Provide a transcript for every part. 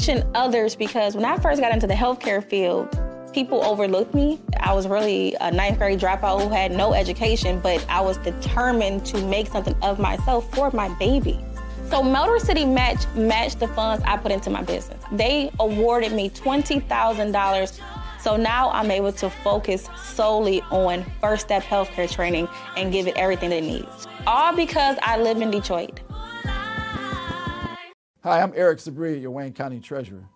mention others because when I first got into the healthcare field, people overlooked me. I was really a ninth grade dropout who had no education, but I was determined to make something of myself for my baby. So Motor City matched the funds I put into my business. They awarded me $20,000. So now I'm able to focus solely on first step healthcare training and give it everything it needs. All because I live in Detroit. Hi, I'm Eric Sabri, your Wayne County Treasurer.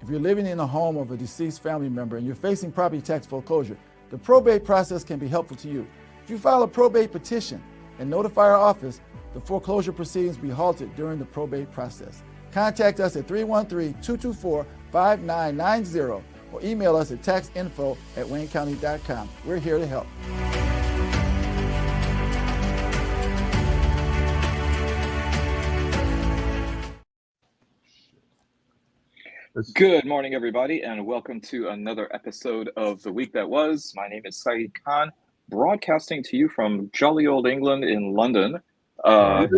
If you're living in the home of a deceased family member and you're facing property tax foreclosure, the probate process can be helpful to you. If you file a probate petition and notify our office, the foreclosure proceedings will be halted during the probate process. Contact us at 313-224-5990 or email us at taxinfo@waynecounty.com. We're here to help. Good morning, everybody, and welcome to another episode of The Week That Was. My name is Saeed Khan, broadcasting to you from jolly old England in London. Yes,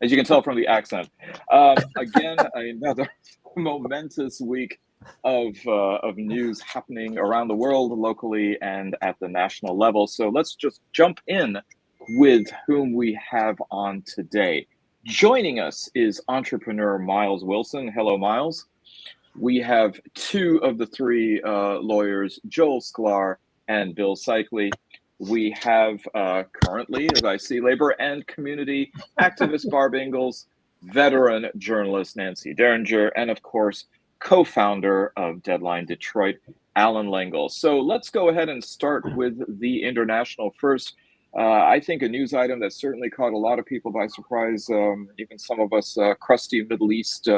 as you can tell from the accent. Again, another momentous week of news happening around the world, locally and at the national level. So let's just jump in with whom we have on today. Joining us is entrepreneur Myles Wilson. Hello, Myles. We have two of the three lawyers, Joel Sklar and Bill Seikaly. We have currently, as I see, labor and community activist Barb Ingalls, veteran journalist Nancy Derringer, and of course, co-founder of Deadline Detroit, Allan Lengel. So let's go ahead and start with the international first. I think a news item that certainly caught a lot of people by surprise, even some of us crusty Middle East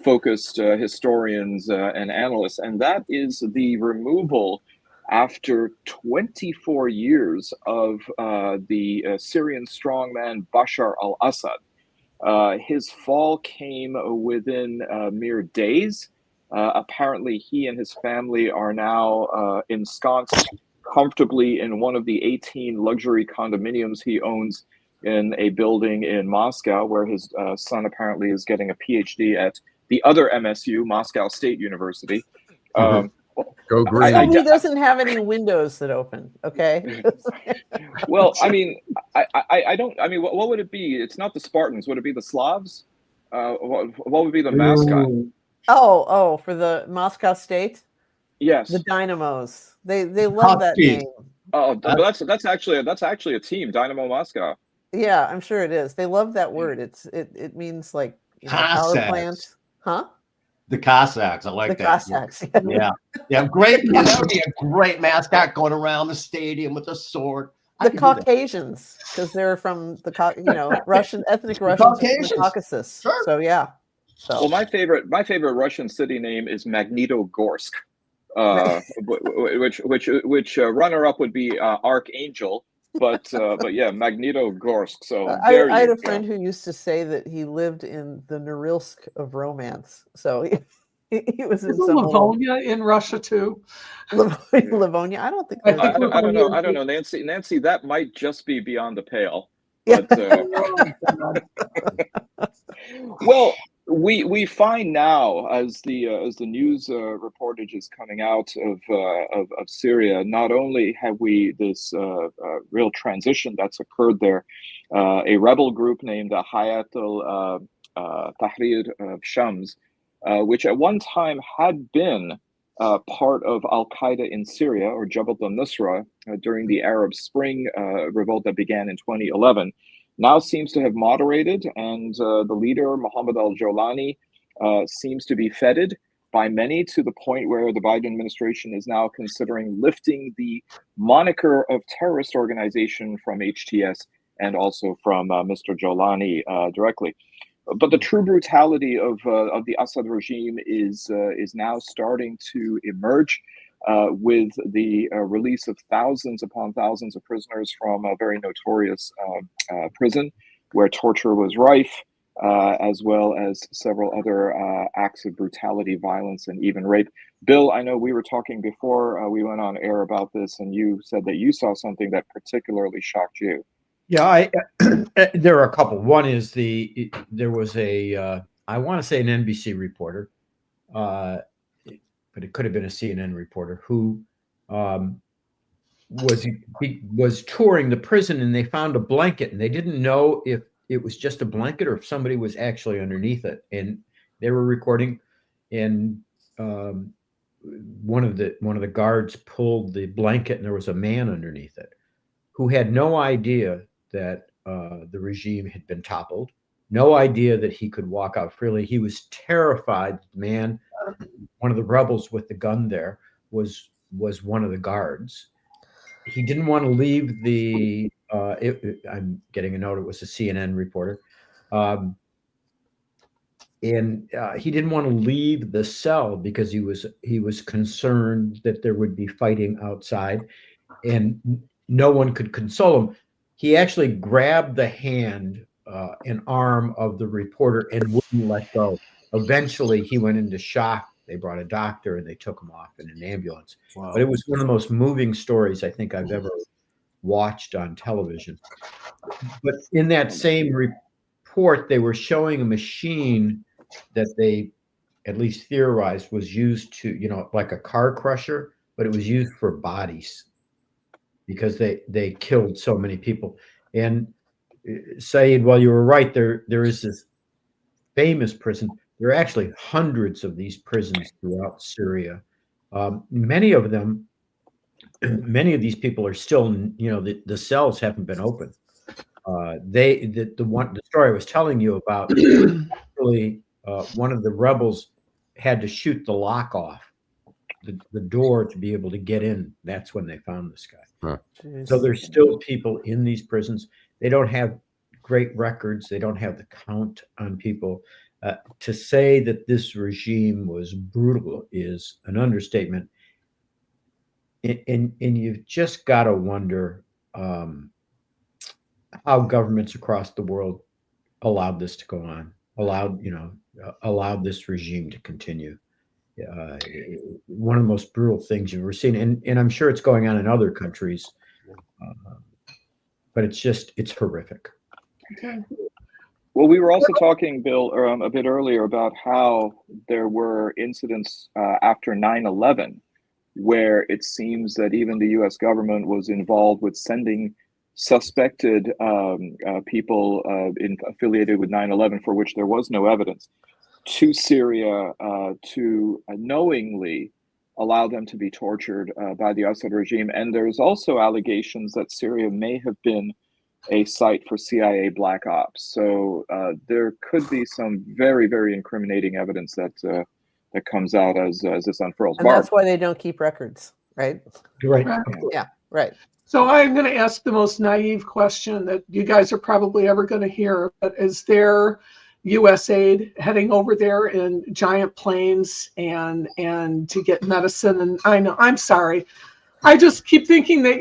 focused historians and analysts, and that is the removal after 24 years of the Syrian strongman Bashar al-Assad. His fall came within mere days. Apparently, he and his family are now ensconced comfortably in one of the 18 luxury condominiums he owns in a building in Moscow, where his son apparently is getting a PhD at the other MSU, Moscow State University. Go green. He doesn't have any windows that open, okay? Well, I mean, I don't, I mean, what would it be? It's not the Spartans. Would it be the Slavs? What would be the mascot? Oh, for the Moscow State? Yes. The Dynamos. They love that name. Oh, that's actually a team, Dynamo Moscow. Yeah, I'm sure it is. They love that word. It means like power plant. Huh? The Cossacks. I like the that. Cossacks. Yeah. Great. That would be a great mascot going around the stadium with a sword. The Caucasians, because they're from the Russian ethnic Russians from the Caucasus. Sure. So yeah. Well, my favorite Russian city name is Magnitogorsk. Which runner-up would be Archangel, but yeah, Magnitogorsk. So I had a friend who used to say that he lived in the Norilsk of romance. So he was in some Livonia in Russia too. Livonia, I don't think. I don't know, Nancy. That might just be beyond the pale. But, well. We find now, as the news reportage is coming out of Syria, not only have we this real transition that's occurred there, a rebel group named Hayat al-Tahrir Shams, which at one time had been part of Al-Qaeda in Syria, or Jabhat al-Nusra, during the Arab Spring revolt that began in 2011. Now seems to have moderated, and the leader, Mohammed al-Jolani, seems to be feted by many to the point where the Biden administration is now considering lifting the moniker of terrorist organization from HTS and also from Mr. Jolani directly. But the true brutality of the Assad regime is now starting to emerge. With the release of thousands upon thousands of prisoners from a very notorious prison where torture was rife, as well as several other acts of brutality, violence, and even rape. Bill, I know we were talking before we went on air about this, and you said that you saw something that particularly shocked you. Yeah, there are a couple. One is there was a I want to say an NBC reporter, but it could have been a CNN reporter who was touring the prison, and they found a blanket, and they didn't know if it was just a blanket or if somebody was actually underneath it. And they were recording, and one of the guards pulled the blanket, and there was a man underneath it who had no idea that the regime had been toppled, no idea that he could walk out freely. He was terrified. The man, one of the rebels with the gun there, was one of the guards. He didn't want to leave the. I'm getting a note. It was a CNN reporter, and he didn't want to leave the cell because he was concerned that there would be fighting outside, and no one could console him. He actually grabbed the hand and arm of the reporter and wouldn't let go. Eventually, he went into shock. They brought a doctor and they took him off in an ambulance. Wow. But it was one of the most moving stories I think I've ever watched on television. But in that same report, they were showing a machine that they at least theorized was used to, like a car crusher, but it was used for bodies because they killed so many people. And Saeed, while you were right, there is this famous prison. There are actually hundreds of these prisons throughout Syria. Many of these people are still, the cells haven't been opened. The story I was telling you about, actually, one of the rebels had to shoot the lock off the door to be able to get in. That's when they found this guy. Huh. So there's still people in these prisons. They don't have great records. They don't have the count on people. To say that this regime was brutal is an understatement. And you've just got to wonder how governments across the world allowed this to go on, allowed this regime to continue. One of the most brutal things you've ever seen. And I'm sure it's going on in other countries, but it's horrific. Okay. Well, we were also talking, Bill, a bit earlier about how there were incidents after 9/11 where it seems that even the U.S. government was involved with sending suspected people affiliated with 9/11 for which there was no evidence to Syria to knowingly allow them to be tortured by the Assad regime. And there's also allegations that Syria may have been a site for CIA black ops. So there could be some very, very incriminating evidence that comes out as this unfurls. And Barb. that's why they don't keep records, right? Right. Yeah, right. So I'm going to ask the most naive question that you guys are probably ever going to hear. But is there U.S. aid heading over there in giant planes and to get medicine? And I know, I'm sorry. I just keep thinking that,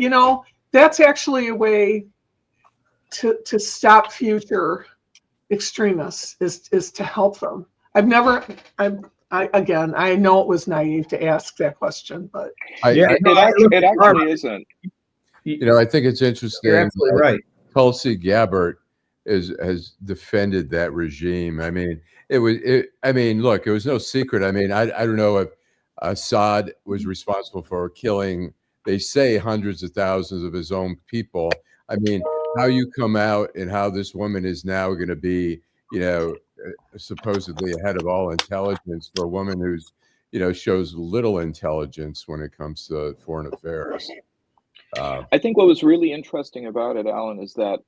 that's actually a way to stop future extremists is to help them. I know it was naive to ask that question, but it actually isn't. I think it's interesting. You're absolutely right. Tulsi Gabbard has defended that regime. I mean, look, it was no secret. I mean, I don't know if Assad was responsible for killing, they say, hundreds of thousands of his own people. I mean, how you come out and how this woman is now going to be, supposedly head of all intelligence for a woman who's, shows little intelligence when it comes to foreign affairs. I think what was really interesting about it, Alan, is that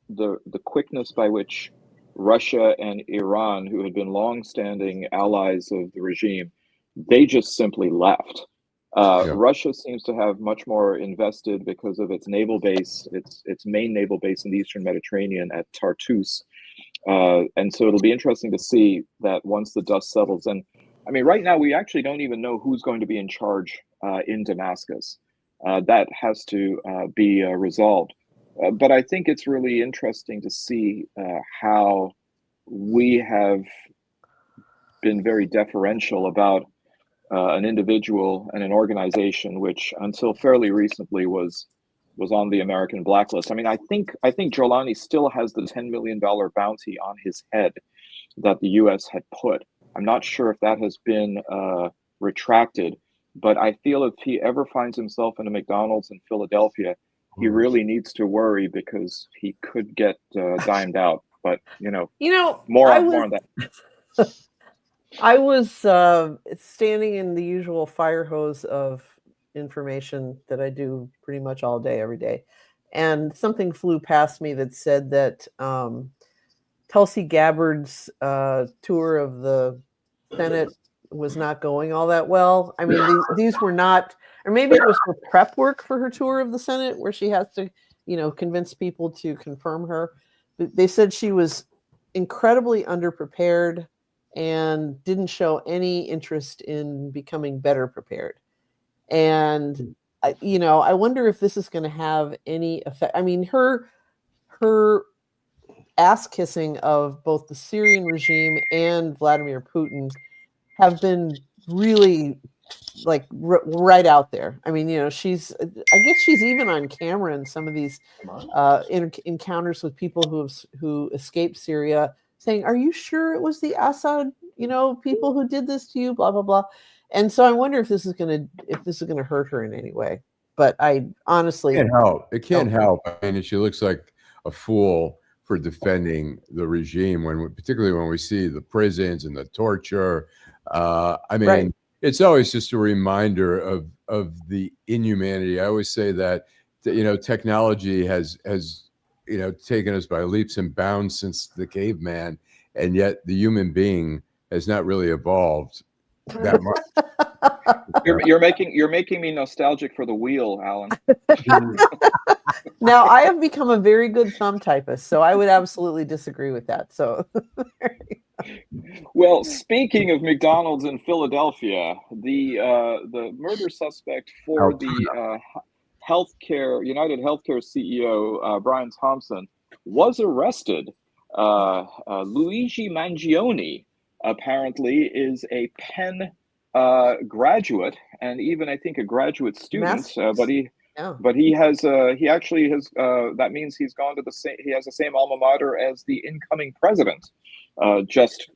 the quickness by which Russia and Iran, who had been longstanding allies of the regime, they just simply left. Russia seems to have much more invested because of its naval base, its main naval base in the Eastern Mediterranean at Tartus. And so it'll be interesting to see that once the dust settles. And I mean, right now, we actually don't even know who's going to be in charge in Damascus. That has to be resolved. But I think it's really interesting to see how we have been very deferential about an individual and an organization which until fairly recently was on the American blacklist. I mean, I think Jolani still has the $10 million bounty on his head. that the U.S. had put. I'm not sure if that has been retracted, but I feel if he ever finds himself in a McDonald's in Philadelphia, he really needs to worry because he could get dimed out. But more on that. I was standing in the usual fire hose of information that I do pretty much all day, every day. And something flew past me that said that Tulsi Gabbard's tour of the Senate was not going all that well. I mean, these were not, or maybe it was for prep work for her tour of the Senate where she has to, convince people to confirm her. They said she was incredibly underprepared and didn't show any interest in becoming better prepared. And, I wonder if this is going to have any effect. I mean, her ass kissing of both the Syrian regime and Vladimir Putin have been really right out there. I mean, I guess she's even on camera in some of these encounters with people who escaped Syria saying, "Are you sure it was the Assad, people who did this to you, blah, blah, blah." And so I wonder if this is going to hurt her in any way. But I honestly can't help. It can't help. I mean, she looks like a fool for defending the regime particularly when we see the prisons and the torture. It's always just a reminder of the inhumanity. I always say that technology has taken us by leaps and bounds since the caveman, and yet the human being has not really evolved that much. You're making me nostalgic for the wheel, Alan. Now, I have become a very good thumb typist, so I would absolutely disagree with that. So, well, speaking of McDonald's in Philadelphia, the murder suspect for the United Healthcare CEO Brian Thompson was arrested. Luigi Mangione apparently is a Penn graduate, and even I think a graduate student. But he actually has. That means he's gone to he has the same alma mater as the incoming president. Just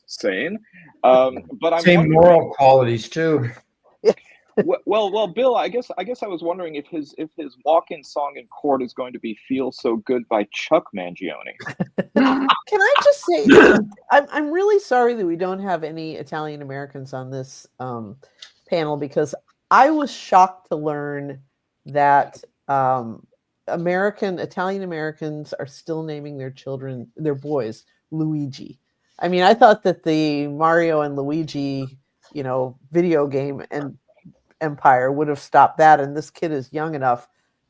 saying. But I'm same moral qualities too. Well, Bill, I guess I was wondering if his walk-in song in court is going to be "Feel So Good" by Chuck Mangione. Can I just say, I'm really sorry that we don't have any Italian Americans on this panel, because I was shocked to learn that Italian Americans are still naming their boys Luigi. I mean, I thought that the Mario and Luigi, video game and empire would have stopped that, and this kid is young enough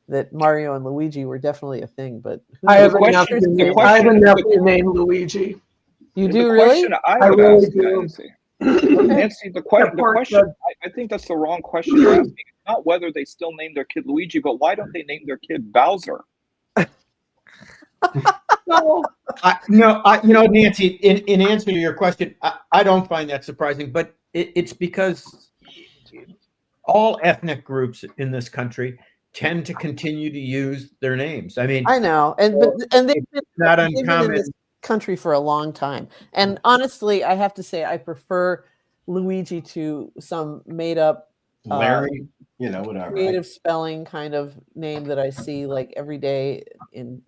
that Mario and Luigi were definitely a thing. But I have a nephew named Luigi. You do really? I really do. Nancy, the question, I think that's the wrong question you're asking. It's not whether they still name their kid Luigi, but why don't they name their kid Bowser? Nancy, in answer to your question, I don't find that surprising, but it's because all ethnic groups in this country tend to continue to use their names. I mean, I know, and they've been not uncommon in this country for a long time. And honestly, I have to say, I prefer Luigi to some made up Larry, whatever creative spelling kind of name that I see like every day in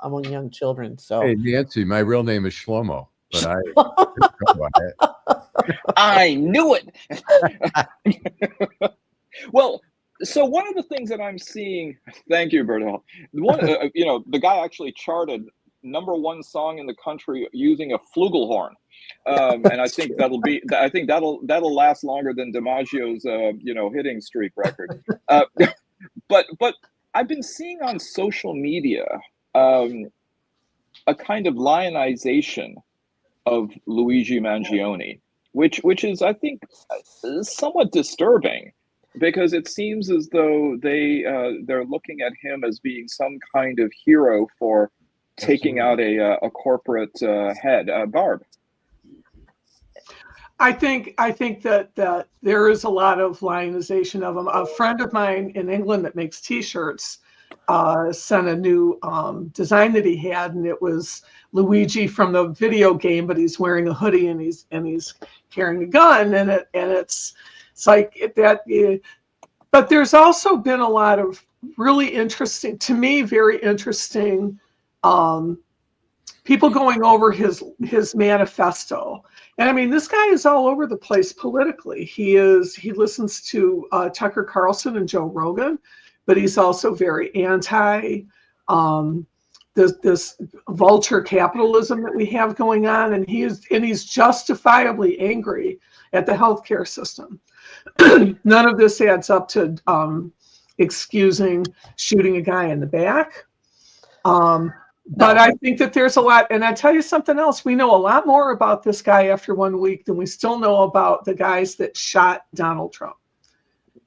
among young children. So hey, Nancy, my real name is Shlomo, but I knew it. Well, so one of the things that I'm seeing, thank you, Bertel. The guy actually charted #1 song in the country using a flugelhorn, and I think that'll last longer than DiMaggio's hitting streak record. But I've been seeing on social media a kind of lionization of Luigi Mangione, which is, I think, somewhat disturbing, because it seems as though they're looking at him as being some kind of hero for taking out a corporate head. Barb. I think that there is a lot of lionization of him. A friend of mine in England that makes T-shirts sent a new design that he had, and it was Luigi from the video game, but he's wearing a hoodie and he's carrying a gun, and it's like that. But there's also been a lot of really interesting, to me, very interesting people going over his manifesto. And I mean, this guy is all over the place politically. He listens to Tucker Carlson and Joe Rogan, but he's also very anti this vulture capitalism that we have going on, and he's justifiably angry at the healthcare system. None of this adds up to excusing shooting a guy in the back. But I think that there's a lot, and I tell you something else, we know a lot more about this guy after 1 week than we still know about the guys that shot Donald Trump.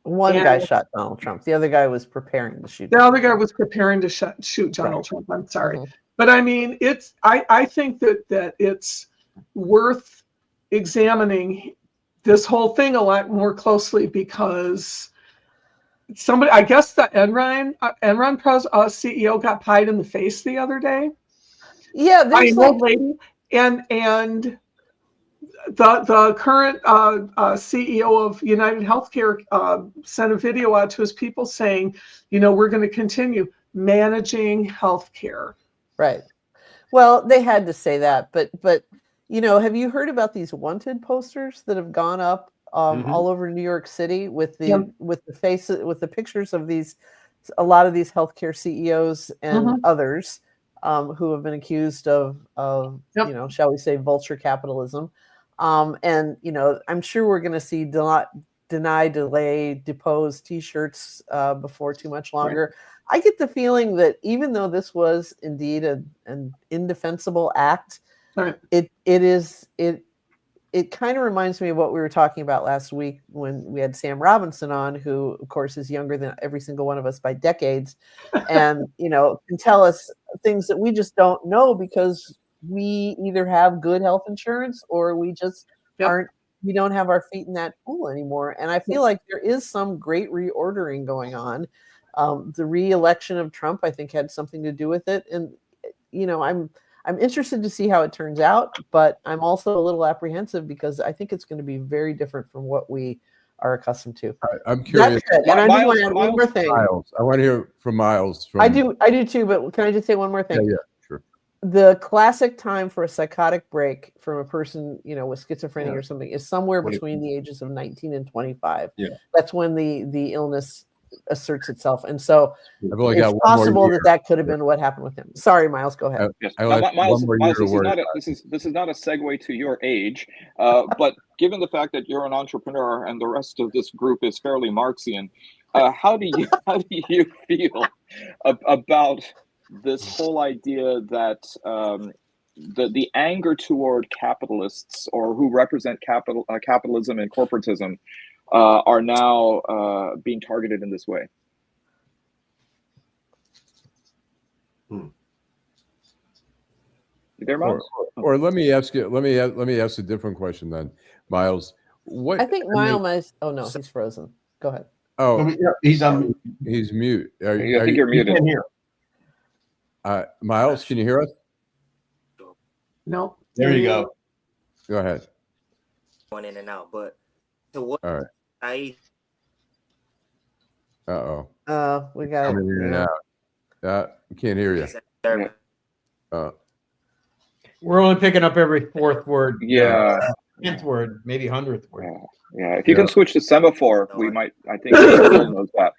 One guy shot Donald Trump. The other guy was preparing to shoot. The other guy was preparing to shoot Donald Trump. I'm sorry. Mm-hmm. But I mean, I think that it's worth examining this whole thing a lot more closely, because somebody, I guess the Enron CEO got pied in the face the other day. Yeah, there's an old lady, and the current CEO of United Healthcare sent a video out to his people saying, we're going to continue managing healthcare. Right. Well, they had to say that, but have you heard about these wanted posters that have gone up all over New York City with the pictures of a lot of these healthcare CEOs and others who have been accused of shall we say, vulture capitalism. And I'm sure we're going to see deny, delay, depose T-shirts before too much longer. Right. I get the feeling that even though this was indeed an indefensible act, right. It kind of reminds me of what we were talking about last week when we had Sam Robinson on, who, of course, is younger than every single one of us by decades, and can tell us things that we just don't know because we either have good health insurance or we just we don't have our feet in that pool anymore. And I feel like there is some great reordering going on. The re-election of Trump, I think, had something to do with it. And, I'm interested to see how it turns out, but I'm also a little apprehensive because I think it's going to be very different from what we are accustomed to. I'm curious. And I just want to add one more thing. Myles. I want to hear from Myles. I do too, but can I just say one more thing? Yeah, sure. The classic time for a psychotic break from a person, with schizophrenia or something is somewhere between the ages of 19 and 25. Yeah. That's when the illness asserts itself, and so it's possible that could have been what happened with him. Sorry, Myles, go ahead. Yes. Myles, this is not a segue to your age, but given the fact that you're an entrepreneur and the rest of this group is fairly Marxian, how do you feel about this whole idea that the anger toward capitalists or who represent capitalism and corporatism are now being targeted in this way? You there, Myles? Or let me ask you. Let me ask a different question then, Myles. I think Myles. Oh no, he's frozen. Go ahead. Oh, he's mute. I think you're muted. Myles, can you hear us? No. There you go. Go ahead. Going in and out, but to what? All right. We got coming in and out. We can't hear you. We're only picking up every fourth word. Yeah. 10th word, maybe 100th word. Yeah. If you can switch to semaphore, we might. I think Bill knows that.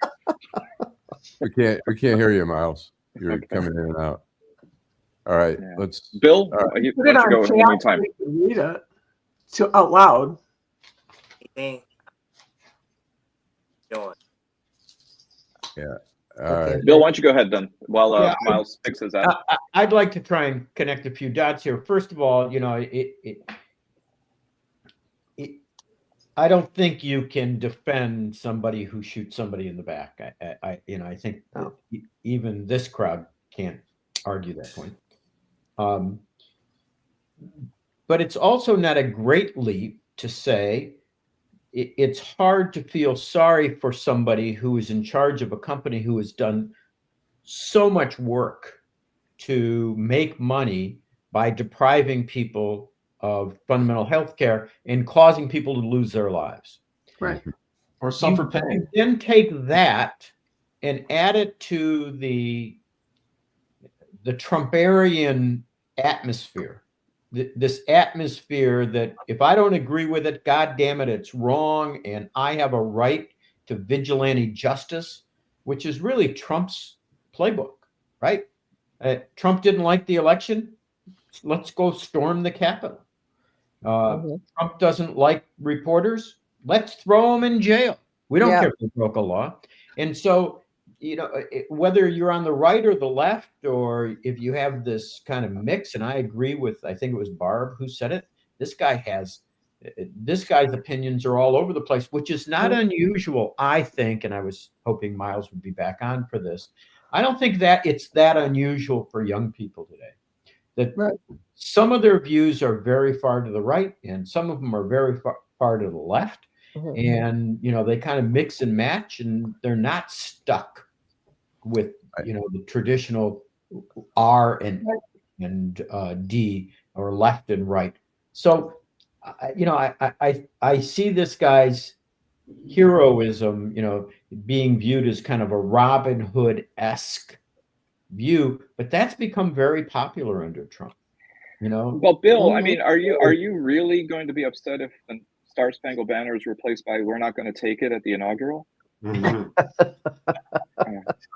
We can't hear you, Myles. You're coming in and out. All right. Let's. Bill, you go in the meantime. Read it out loud. Doing. Yeah. All right. Bill, why don't you go ahead then while Myles fixes that. I'd like to try and connect a few dots here. First of all, I don't think you can defend somebody who shoots somebody in the back. I think even this crowd can't argue that point. But it's also not a great leap to say it's hard to feel sorry for somebody who is in charge of a company who has done so much work to make money by depriving people of fundamental health care and causing people to lose their lives. Right. Or suffer pain. You then take that and add it to the Trumparian atmosphere. This atmosphere that if I don't agree with it, God damn it, it's wrong, and I have a right to vigilante justice, which is really Trump's playbook, right? Trump didn't like the election. Let's go storm the Capitol. Trump doesn't like reporters. Let's throw them in jail. We don't care if they broke a law. And so, you know, whether you're on the right or the left, or if you have this kind of mix, and I agree with, I think it was Barb who said it, this guy's opinions are all over the place, which is not unusual, I think, and I was hoping Myles would be back on for this. I don't think that it's that unusual for young people today. That some of their views are very far to the right, and some of them are very far to the left. And, you know, they kind of mix and match, and they're not stuck with, you know, the traditional R and D, or left and right. So, you know, I see this guy's heroism, you know, being viewed as kind of a Robin Hood-esque view, but that's become very popular under Trump, you know. Well, Bill, I mean, are you really going to be upset if the Star Spangled Banner is replaced by "We're not going to take it" at the inaugural? Mm-hmm.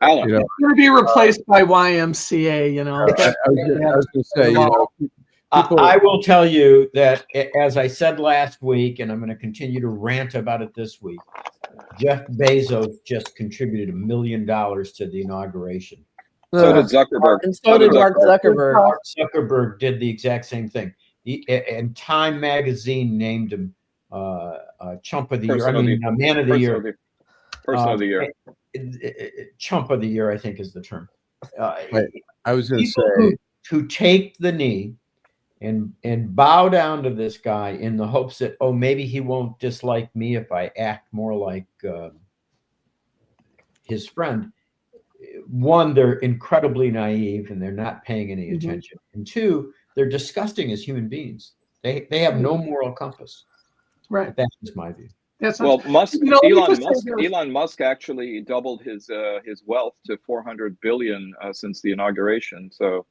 Alan, it's going to be replaced by YMCA. You know, I was going to say, you know, I will tell you that, as I said last week, and I'm going to continue to rant about it this week, Jeff Bezos just contributed $1 million to the inauguration. So did Zuckerberg. And so did Mark Zuckerberg. Mark Zuckerberg did the exact same thing. And Time Magazine named him Chump of the Year. I mean, Man of the Year. Person of the Year. Chump of the Year, I think, is the term. I was going to say, who take the knee and bow down to this guy in the hopes that, oh, maybe he won't dislike me if I act more like his friend. One, they're incredibly naive and they're not paying any attention. And two, they're disgusting as human beings. They have no moral compass. Right. That's just my view. Well, Elon Musk actually doubled his wealth to $400 billion since the inauguration. So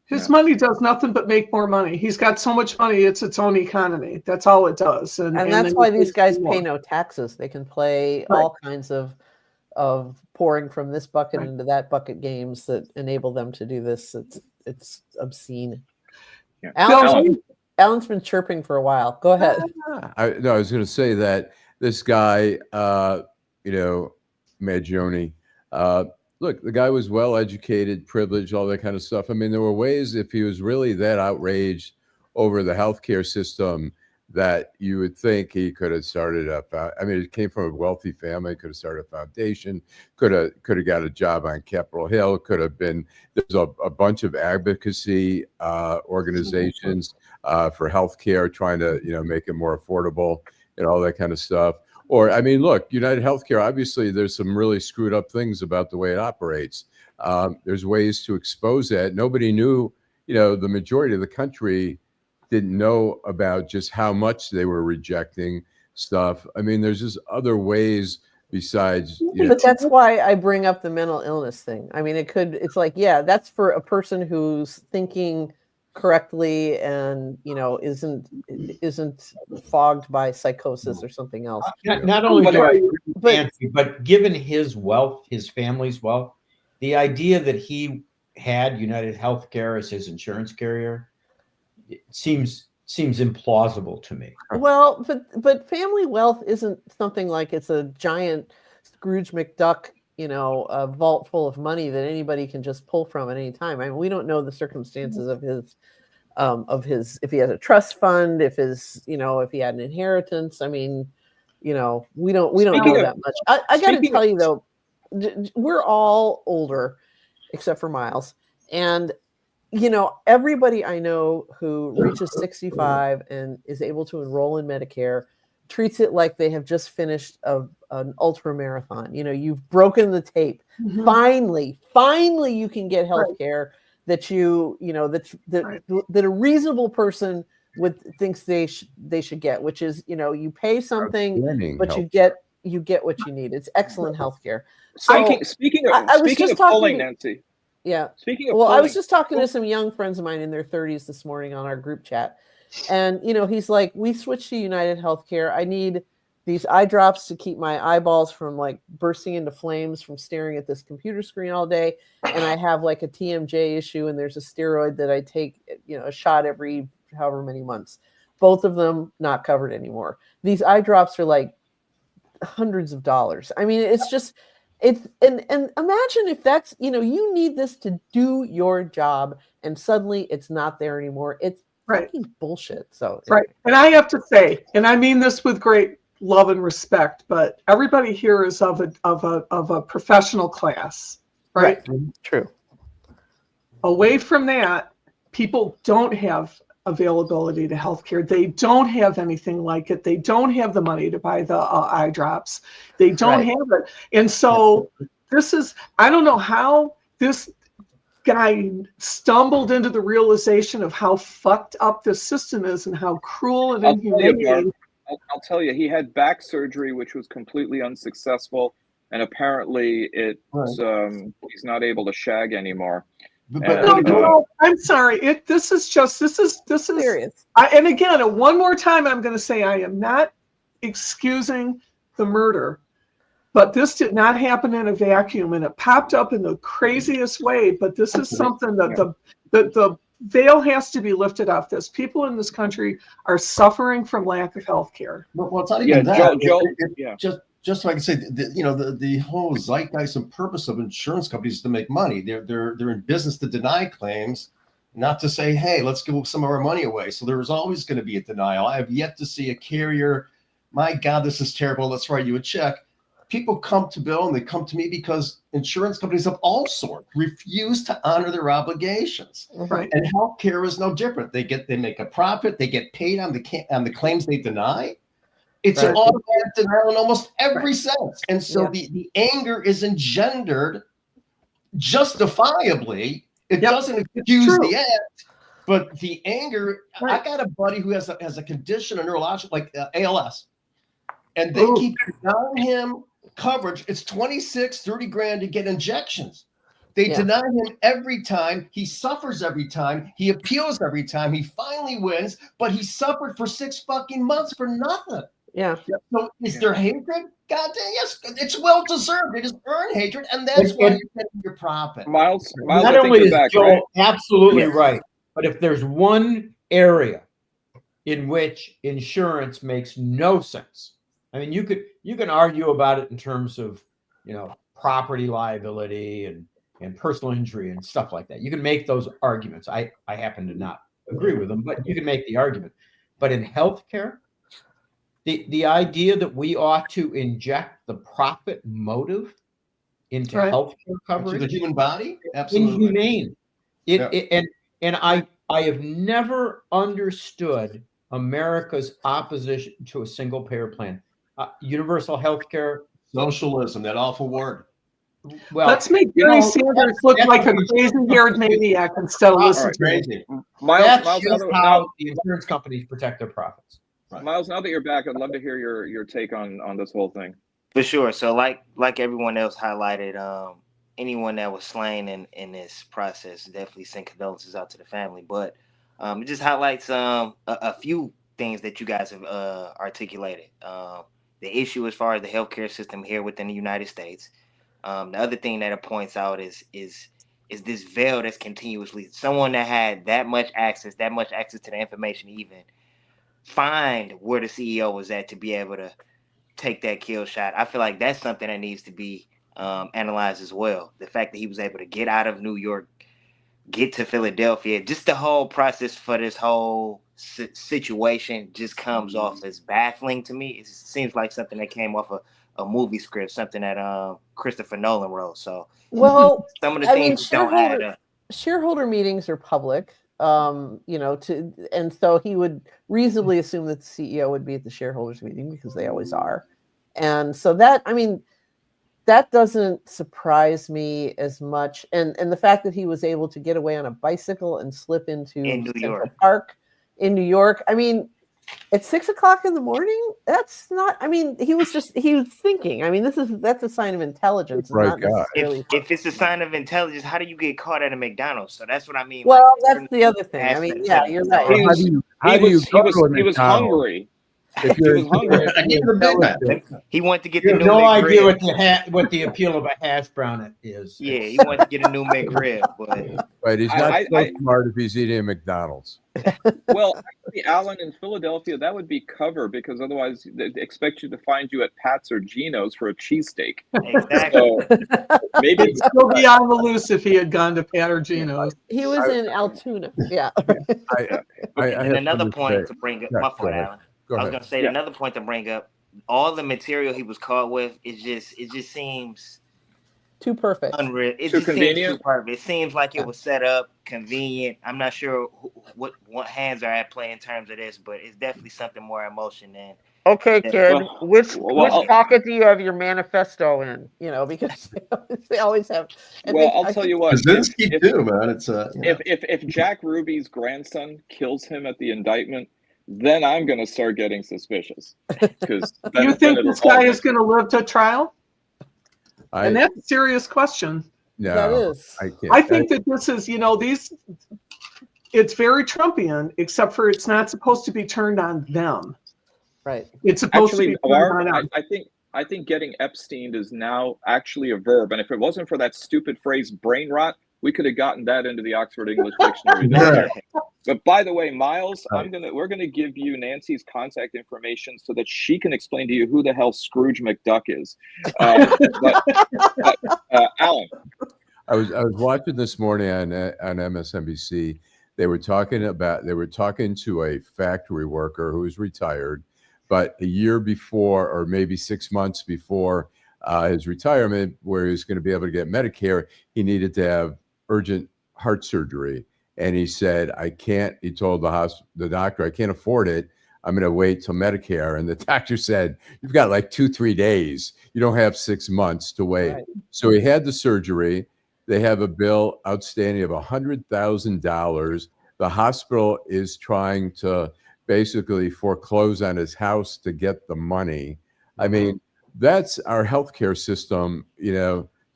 his money does nothing but make more money. He's got so much money, it's its own economy. That's all it does. And that's why these guys pay no taxes. They can play all kinds of pouring from this bucket into that bucket games that enable them to do this. It's obscene. Yeah. Alan's been chirping for a while. Go ahead. I was going to say that this guy, you know, Maggioni, look, the guy was well educated, privileged, all that kind of stuff. I mean, there were ways, if he was really that outraged over the healthcare system, that you would think he could have started I mean, it came from a wealthy family, could have started a foundation, could have got a job on Capitol Hill, could have been, there's a bunch of advocacy organizations for healthcare, trying to, you know, make it more affordable and all that kind of stuff. Or, I mean, look, United Healthcare, obviously there's some really screwed up things about the way it operates. There's ways to expose that. Nobody knew, you know, the majority of the country didn't know about just how much they were rejecting stuff. I mean, there's just other ways besides. But that's why I bring up the mental illness thing. I mean, it's like, yeah, that's for a person who's thinking correctly and, you know, isn't fogged by psychosis or something else. Not only do I agree with Nancy, but given his wealth, his family's wealth, the idea that he had United Healthcare as his insurance carrier, it seems implausible to me. Well, but family wealth isn't something like it's a giant Scrooge McDuck, you know, a vault full of money that anybody can just pull from at any time. I mean, we don't know the circumstances of his, if he has a trust fund, if he had an inheritance. I mean, you know, we don't know that much. I got to tell you though, we're all older, except for Myles, and you know, everybody I know who reaches 65 and is able to enroll in Medicare treats it like they have just finished an ultra marathon. You know, you've broken the tape. Mhm. Finally, you can get health care that that a reasonable person thinks they should get, which is, you know, you pay something, but you get what you need. It's excellent health care. So Speaking of polling, Nancy. Yeah. Speaking of well, polling, I was just talking to some young friends of mine in their 30s this morning on our group chat. And, you know, he's like, we switched to United Healthcare. I need these eye drops to keep my eyeballs from like bursting into flames from staring at this computer screen all day. And I have like a TMJ issue, and there's a steroid that I take, you know, a shot every however many months. Both of them not covered anymore. These eye drops are like hundreds of dollars. I mean, it's just, and imagine if that's, you know, you need this to do your job and suddenly it's not there anymore. It's fucking bullshit. So right. And I have to say, and I mean this with great love and respect, but everybody here is of a professional class, right? True. Away from that, people don't have availability to healthcare. They don't have anything like it. They don't have the money to buy the eye drops. They don't have it. And so this is, I don't know how this guy stumbled into the realization of how fucked up this system is and how cruel and inhumane. I'll tell you, he had back surgery, which was completely unsuccessful. And apparently he's not able to shag anymore. No, I'm sorry. This is serious. And again, one more time, I'm going to say I am not excusing the murder, but this did not happen in a vacuum, and it popped up in the craziest way. But this is something that the veil has to be lifted off this. People in this country are suffering from lack of health care. Well, it's not even that. Just so I can say, the whole zeitgeist and purpose of insurance companies is to make money. They're in business to deny claims, not to say, hey, let's give some of our money away. So there is always going to be a denial. I have yet to see a carrier, my God, this is terrible, let's write you a check. People come to Bill and they come to me because insurance companies of all sorts refuse to honor their obligations. Right. And healthcare is no different. They make a profit, they get paid on the claims they deny. It's an automatic denial in almost every sense. And so the anger is engendered justifiably. It doesn't excuse the act, but the anger. I got a buddy who has a condition, a neurological, like ALS, and they keep denying him coverage. It's 26, 30 grand to get injections. They deny him every time. He suffers every time. He appeals every time. He finally wins, but he suffered for 6 fucking months for nothing. Yeah. So is there hatred? God damn, yes, it's well deserved. It is earned hatred, and that's why you're getting your profit. Myles, not only is Joel absolutely right, but if there's one area in which insurance makes no sense, I mean, you can argue about it in terms of, you know, property liability and personal injury and stuff like that. You can make those arguments. I happen to not agree with them, but you can make the argument. But in healthcare, the idea that we ought to inject the profit motive into healthcare coverage, to the human body, absolutely inhumane. And I have never understood America's opposition to a single payer plan, universal healthcare, socialism, that awful word. Well, let's make Bernie Sanders look like a crazy-haired maniac instead of listening to him. That's just how the insurance companies protect their profits. Right. Myles, now that you're back, I'd love to hear your take on this whole thing. For sure. So like everyone else highlighted, anyone that was slain in this process, definitely send condolences out to the family. But it just highlights a few things that you guys have articulated. The issue as far as the healthcare system here within the United States. The other thing that it points out is this veil that's continuously, someone that had that much access to the information, even find where the CEO was at to be able to take that kill shot. I feel like that's something that needs to be analyzed as well. The fact that he was able to get out of New York, get to Philadelphia, just the whole process for this whole situation just comes off as baffling to me. It seems like something that came off a movie script, something that Christopher Nolan wrote. So some of the things don't add up. Shareholder meetings are public. and so he would reasonably assume that the CEO would be at the shareholders meeting because they always are. And so that doesn't surprise me as much. And the fact that he was able to get away on a bicycle and slip into Central Park in New York. I mean, at 6 o'clock in the morning, that's not, I mean, he was thinking. I mean, that's a sign of intelligence. Right. Not if it's a sign of intelligence, how do you get caught at a McDonald's? So that's what I mean. Well, that's the other thing. I mean, yeah, you're right. He was hungry. If He was hungry. He wanted to get the new no idea McRib. what the appeal of a hash brown is. Yeah, he wanted to get a new McRib, but right, he's not smart if he's eating at McDonald's. Well, actually, Allan, in Philadelphia, that would be cover because otherwise they expect you to find you at Pat's or Geno's for a cheesesteak. Exactly. So maybe He'd still be on the loose if he had gone to Pat or Geno's. He was in Altoona. Yeah. And another point to bring up, my fault, Allan. I was going to say another point to bring up. All the material he was caught with, it just seems too perfect. Unreal. It too just convenient. Seems too perfect. It seems like it was set up, convenient. I'm not sure what hands are at play in terms of this, but it's definitely something more emotion than. Okay, kid. Which pocket do you have your manifesto in? Because they always have. I'll tell you what. Kaczynski too, man. It's if Jack Ruby's grandson kills him at the indictment, then I'm going to start getting suspicious. Because you think this guy is going to live to trial? And that's a serious question. No, that is. I think that this is, it's very Trumpian, except for it's not supposed to be turned on them. Right. It's supposed to be turned on us. I think getting Epstein is now actually a verb. And if it wasn't for that stupid phrase brain rot, we could have gotten that into the Oxford English Dictionary this year. But by the way, Myles, we're gonna give you Nancy's contact information so that she can explain to you who the hell Scrooge McDuck is. But Allan, I was watching this morning on MSNBC. They were talking to a factory worker who was retired, but a year before, or maybe 6 months before his retirement, where he was going to be able to get Medicare, he needed to have urgent heart surgery. And he said, he told the doctor, I can't afford it. I'm going to wait till Medicare. And the doctor said, you've got like 2-3 days. You don't have 6 months to wait. Right. So he had the surgery. They have a bill outstanding of $100,000. The hospital is trying to basically foreclose on his house to get the money. I mean, that's our healthcare system,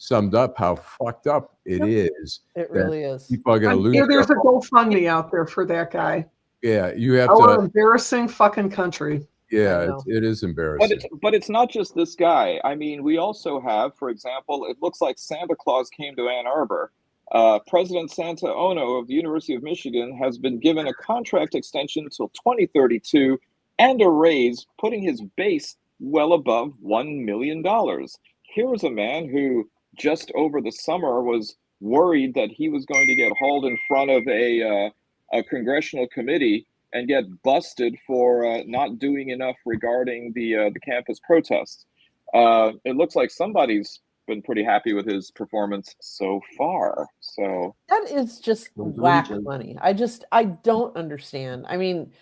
summed up how fucked up it is. It really is. People are going to lose. There's a GoFundMe out there for that guy. Yeah, you have Our embarrassing fucking country. Yeah, it is embarrassing. But it's not just this guy. I mean, we also have, for example, it looks like Santa Claus came to Ann Arbor. President Santa Ono of the University of Michigan has been given a contract extension until 2032 and a raise, putting his base well above $1 million. Here's a man who just over the summer was worried that he was going to get hauled in front of a congressional committee and get busted for not doing enough regarding the campus protests. It looks like somebody's been pretty happy with his performance so far. So that is just whack money. I don't understand. I mean,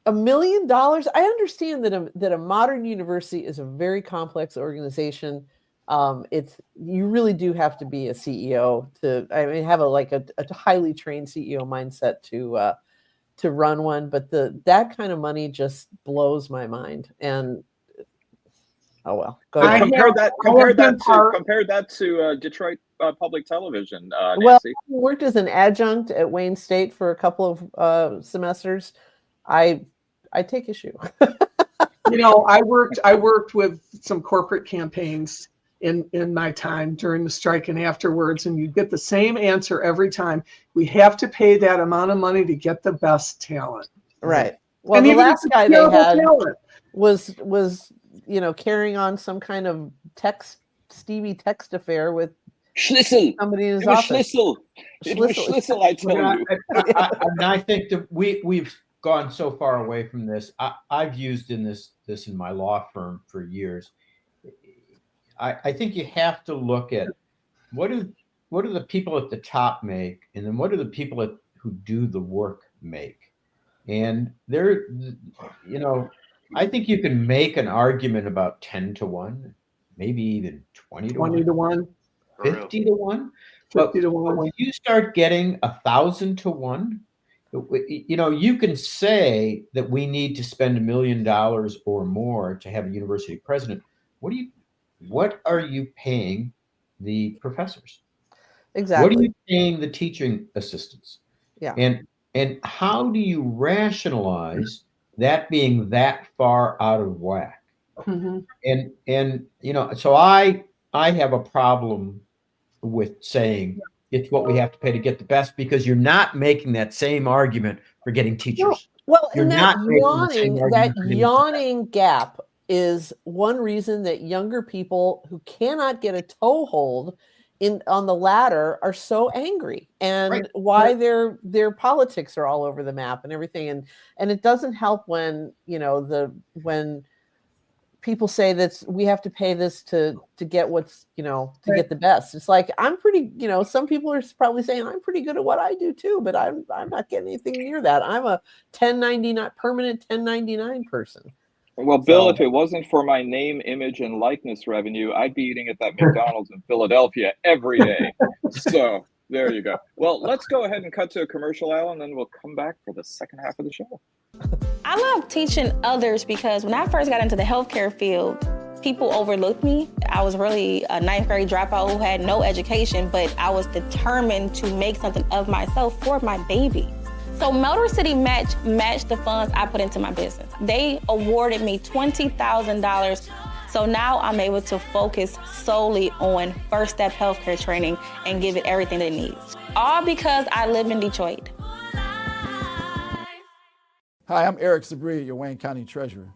$1 million. I understand that a modern university is a very complex organization. You really do have to be a CEO have a highly trained CEO mindset to run one. But that kind of money just blows my mind. And oh well. Compare that to Detroit Public Television. Nancy. Well, I worked as an adjunct at Wayne State for a couple of semesters. I take issue. I worked with some corporate campaigns in my time during the strike and afterwards, and you get the same answer every time. We have to pay that amount of money to get the best talent. Right. Well, and the last guy they had was carrying on some kind of Stevie text affair with Schlissel. Somebody in his office. It was Schlissel, I tell you. I think that we've gone so far away from this. I've used this in my law firm for years. I think you have to look at what do the people at the top make, and then what do the people who do the work make? And there, I think you can make an argument about 10 to 1, maybe even 20 to 1, 20 to 1, 50 to 1. 50 to 1. When you start getting 1,000 to 1, you can say that we need to spend $1 million or more to have a university president. What are you paying the professors? Exactly. What are you paying the teaching assistants? Yeah. And how do you rationalize that being that far out of whack? Mm-hmm. And so I have a problem with saying it's what we have to pay to get the best, because you're not making that same argument for getting teachers. Well, You're and not making that yawning gap is one reason that younger people who cannot get a toehold on the ladder are so angry, and why their politics are all over the map and everything. And it doesn't help when when people say that we have to pay this to get what's to get the best. It's like, I'm pretty, some people are probably saying I'm pretty good at what I do too, but I'm not getting anything near that. I'm a 1099 permanent 1099 person. Well, Bill, if it wasn't for my name, image, and likeness revenue, I'd be eating at that McDonald's in Philadelphia every day. So there you go. Well, let's go ahead and cut to a commercial, Alan, and then we'll come back for the second half of the show. I love teaching others because when I first got into the healthcare field, people overlooked me. I was really a ninth grade dropout who had no education, but I was determined to make something of myself for my baby. So Motor City matched the funds I put into my business. They awarded me $20,000. So now I'm able to focus solely on first step healthcare training and give it everything it needs. All because I live in Detroit. Hi, I'm Eric Sabri, your Wayne County Treasurer.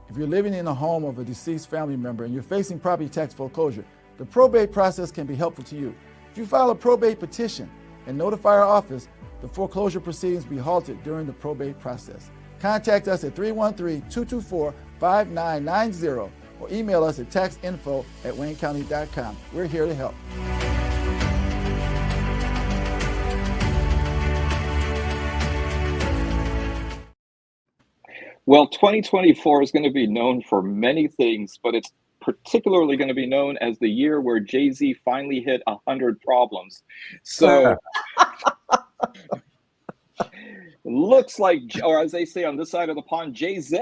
If you're living in the home of a deceased family member and you're facing property tax foreclosure, the probate process can be helpful to you. If you file a probate petition and notify our office, the foreclosure proceedings will be halted during the probate process. Contact us at 313-224-5990 or email us at taxinfo@waynecounty.com. We're here to help. Well, 2024 is going to be known for many things, but it's particularly going to be known as the year where Jay-Z finally hit 100 problems. So looks like, or as they say on this side of the pond, Jay-Z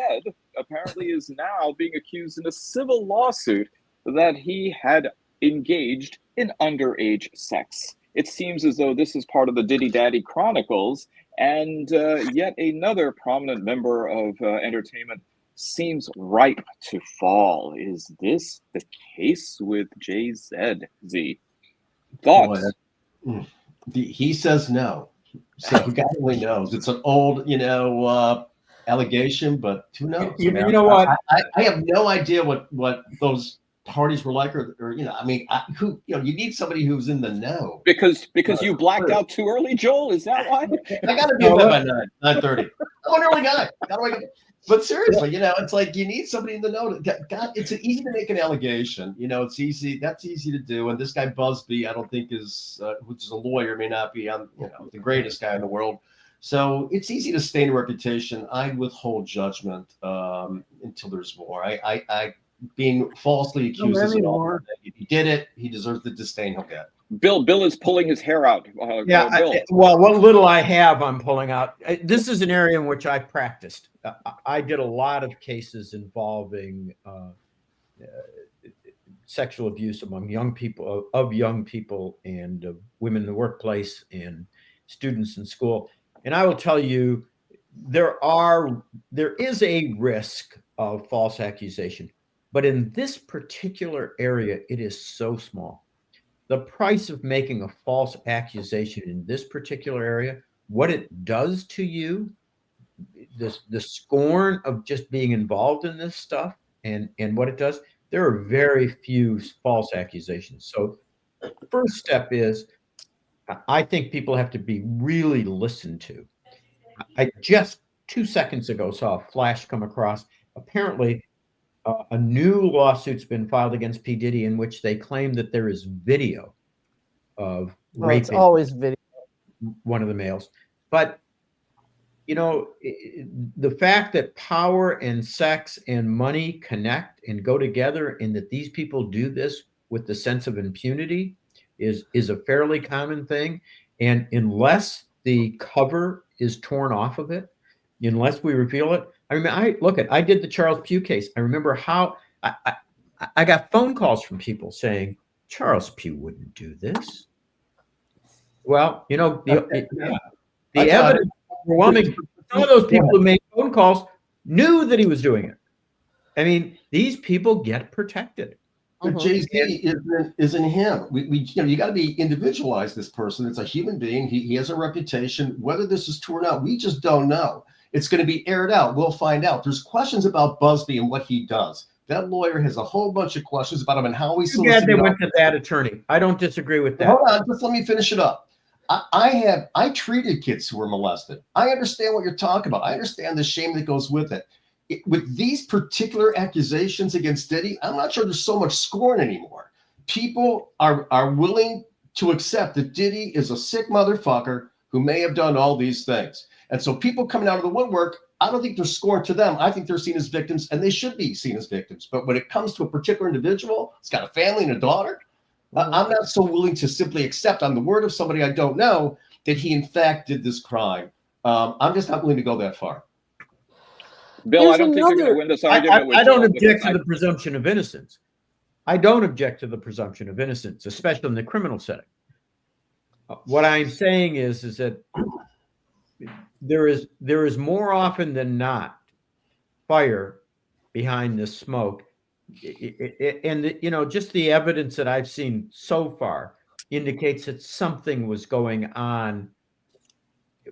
apparently is now being accused in a civil lawsuit that he had engaged in underage sex. It seems as though this is part of the Diddy Daddy Chronicles, and yet another prominent member of entertainment seems ripe to fall. Is this the case with Jay-Z? Thoughts? Well, he says no. So God only knows. It's an old, allegation, but who knows? You know what? I have no idea what those parties were like, or you need somebody who's in the know. Because you blacked out too early, Joel? Is that why? I got to be in bed by 9:30. I'm an early guy. But seriously, it's like you need somebody in the know. God, it's easy to make an allegation. It's easy. That's easy to do. And this guy Busby, I don't think which is a lawyer, may not be the greatest guy in the world. So it's easy to stain a reputation. I withhold judgment until there's more. I being falsely accused of it all. If he did it, he deserves the disdain he'll get. Bill is pulling his hair out. Well, what little I have, I'm pulling out. This is an area in which I practiced. I did a lot of cases involving sexual abuse among young people, and women in the workplace and students in school. And I will tell you, there is a risk of false accusation, but in this particular area, it is so small. The price of making a false accusation in this particular area, what it does to you, the scorn of just being involved in this stuff, and what it does, there are very few false accusations. So the first step is, I think people have to be really listened to. I just 2 seconds ago saw a flash come across. Apparently, a new lawsuit's been filed against P. Diddy in which they claim that there is video of Well, it's raping always video. one of the males. But, you know, the fact that power and sex and money connect and go together, and that these people do this with the sense of impunity is a fairly common thing. And unless the cover is torn off of it, unless we reveal it, I mean, I did the Charles Pugh case. I remember how I got phone calls from people saying, Charles Pugh wouldn't do this. Well, you know, the evidence is overwhelming. Some of those people who made phone calls knew that he was doing it. I mean, these people get protected. But Jay-Z isn't him. We you know, you got to be individualize this person. It's a human being. He has a reputation. Whether this is true or not, we just don't know. It's going to be aired out. We'll find out. There's questions about Busby and what he does. That lawyer has a whole bunch of questions about him and how he's soliciting. Yeah, they went to that attorney. I don't disagree with that. Hold on, just let me finish it up. I treated kids who were molested. I understand what you're talking about. I understand the shame that goes with it. With these particular accusations against Diddy, I'm not sure there's so much scorn anymore. People are willing to accept that Diddy is a sick motherfucker who may have done all these things. And so people coming out of the woodwork, I don't think there's scorn to them. I think they're seen as victims, and they should be seen as victims. But when it comes to a particular individual, it's got a family and a daughter, I'm not so willing to simply accept on the word of somebody I don't know that he in fact did this crime. I'm just not willing to go that far. Bill, I don't think you're going to win this argument. I don't object to the presumption of innocence. I don't object to the presumption of innocence, especially in the criminal setting. What I'm saying is that there is more often than not fire behind this smoke. And you know, just the evidence that I've seen so far indicates that something was going on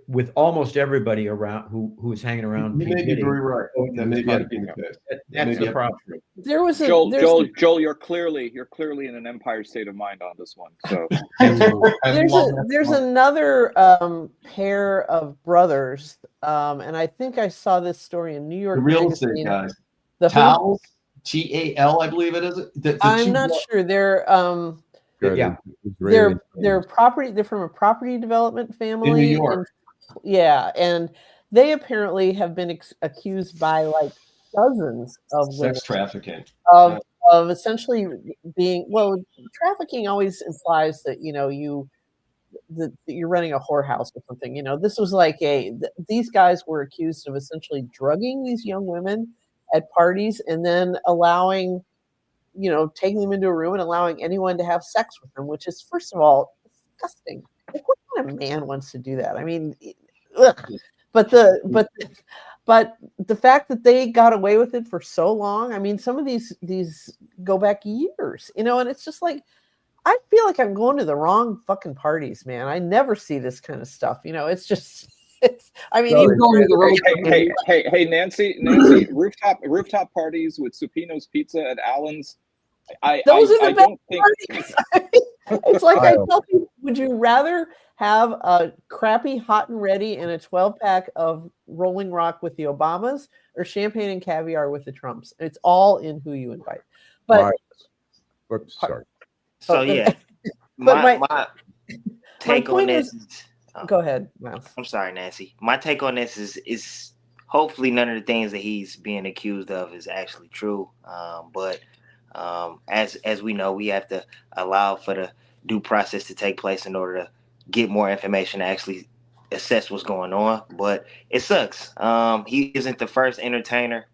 with almost everybody around who was hanging around. You may be very right. That may be the case. That's the problem. There was Joel, you're clearly in an Empire State of Mind on this one. So there's another pair of brothers, and I think I saw this story in New York. The real estate guys. The Tal, TAL, I believe it is. I'm not sure. They're they're property. They're from a property development family in New York. And they apparently have been accused by like dozens of sex trafficking of essentially being, well, trafficking always implies that, you know, that you're running a whorehouse or something. You know, this was like these guys were accused of essentially drugging these young women at parties and then allowing, you know, taking them into a room and allowing anyone to have sex with them, which is, first of all, disgusting. Like, what kind of man wants to do that? I mean, ugh. But the fact that they got away with it for so long, I mean, some of these go back years, you know, and it's just like, I feel like I'm going to the wrong fucking parties, man. I never see this kind of stuff, you know. It's just, I mean, even going to the hey, Nancy, rooftop parties with Supino's Pizza at Allen's. Those are the best parties. It's like I tell people, would you rather have a crappy hot and ready and a 12-pack of Rolling Rock with the Obamas or champagne and caviar with the Trumps? It's all in who you invite. But whoops, sorry. So yeah, my take on this is, go ahead, Myles. I'm sorry, Nancy. My take on this is hopefully none of the things that he's being accused of is actually true. But as we know, we have to allow for the due process to take place in order to get more information to actually assess what's going on. But it sucks. He isn't the first entertainer.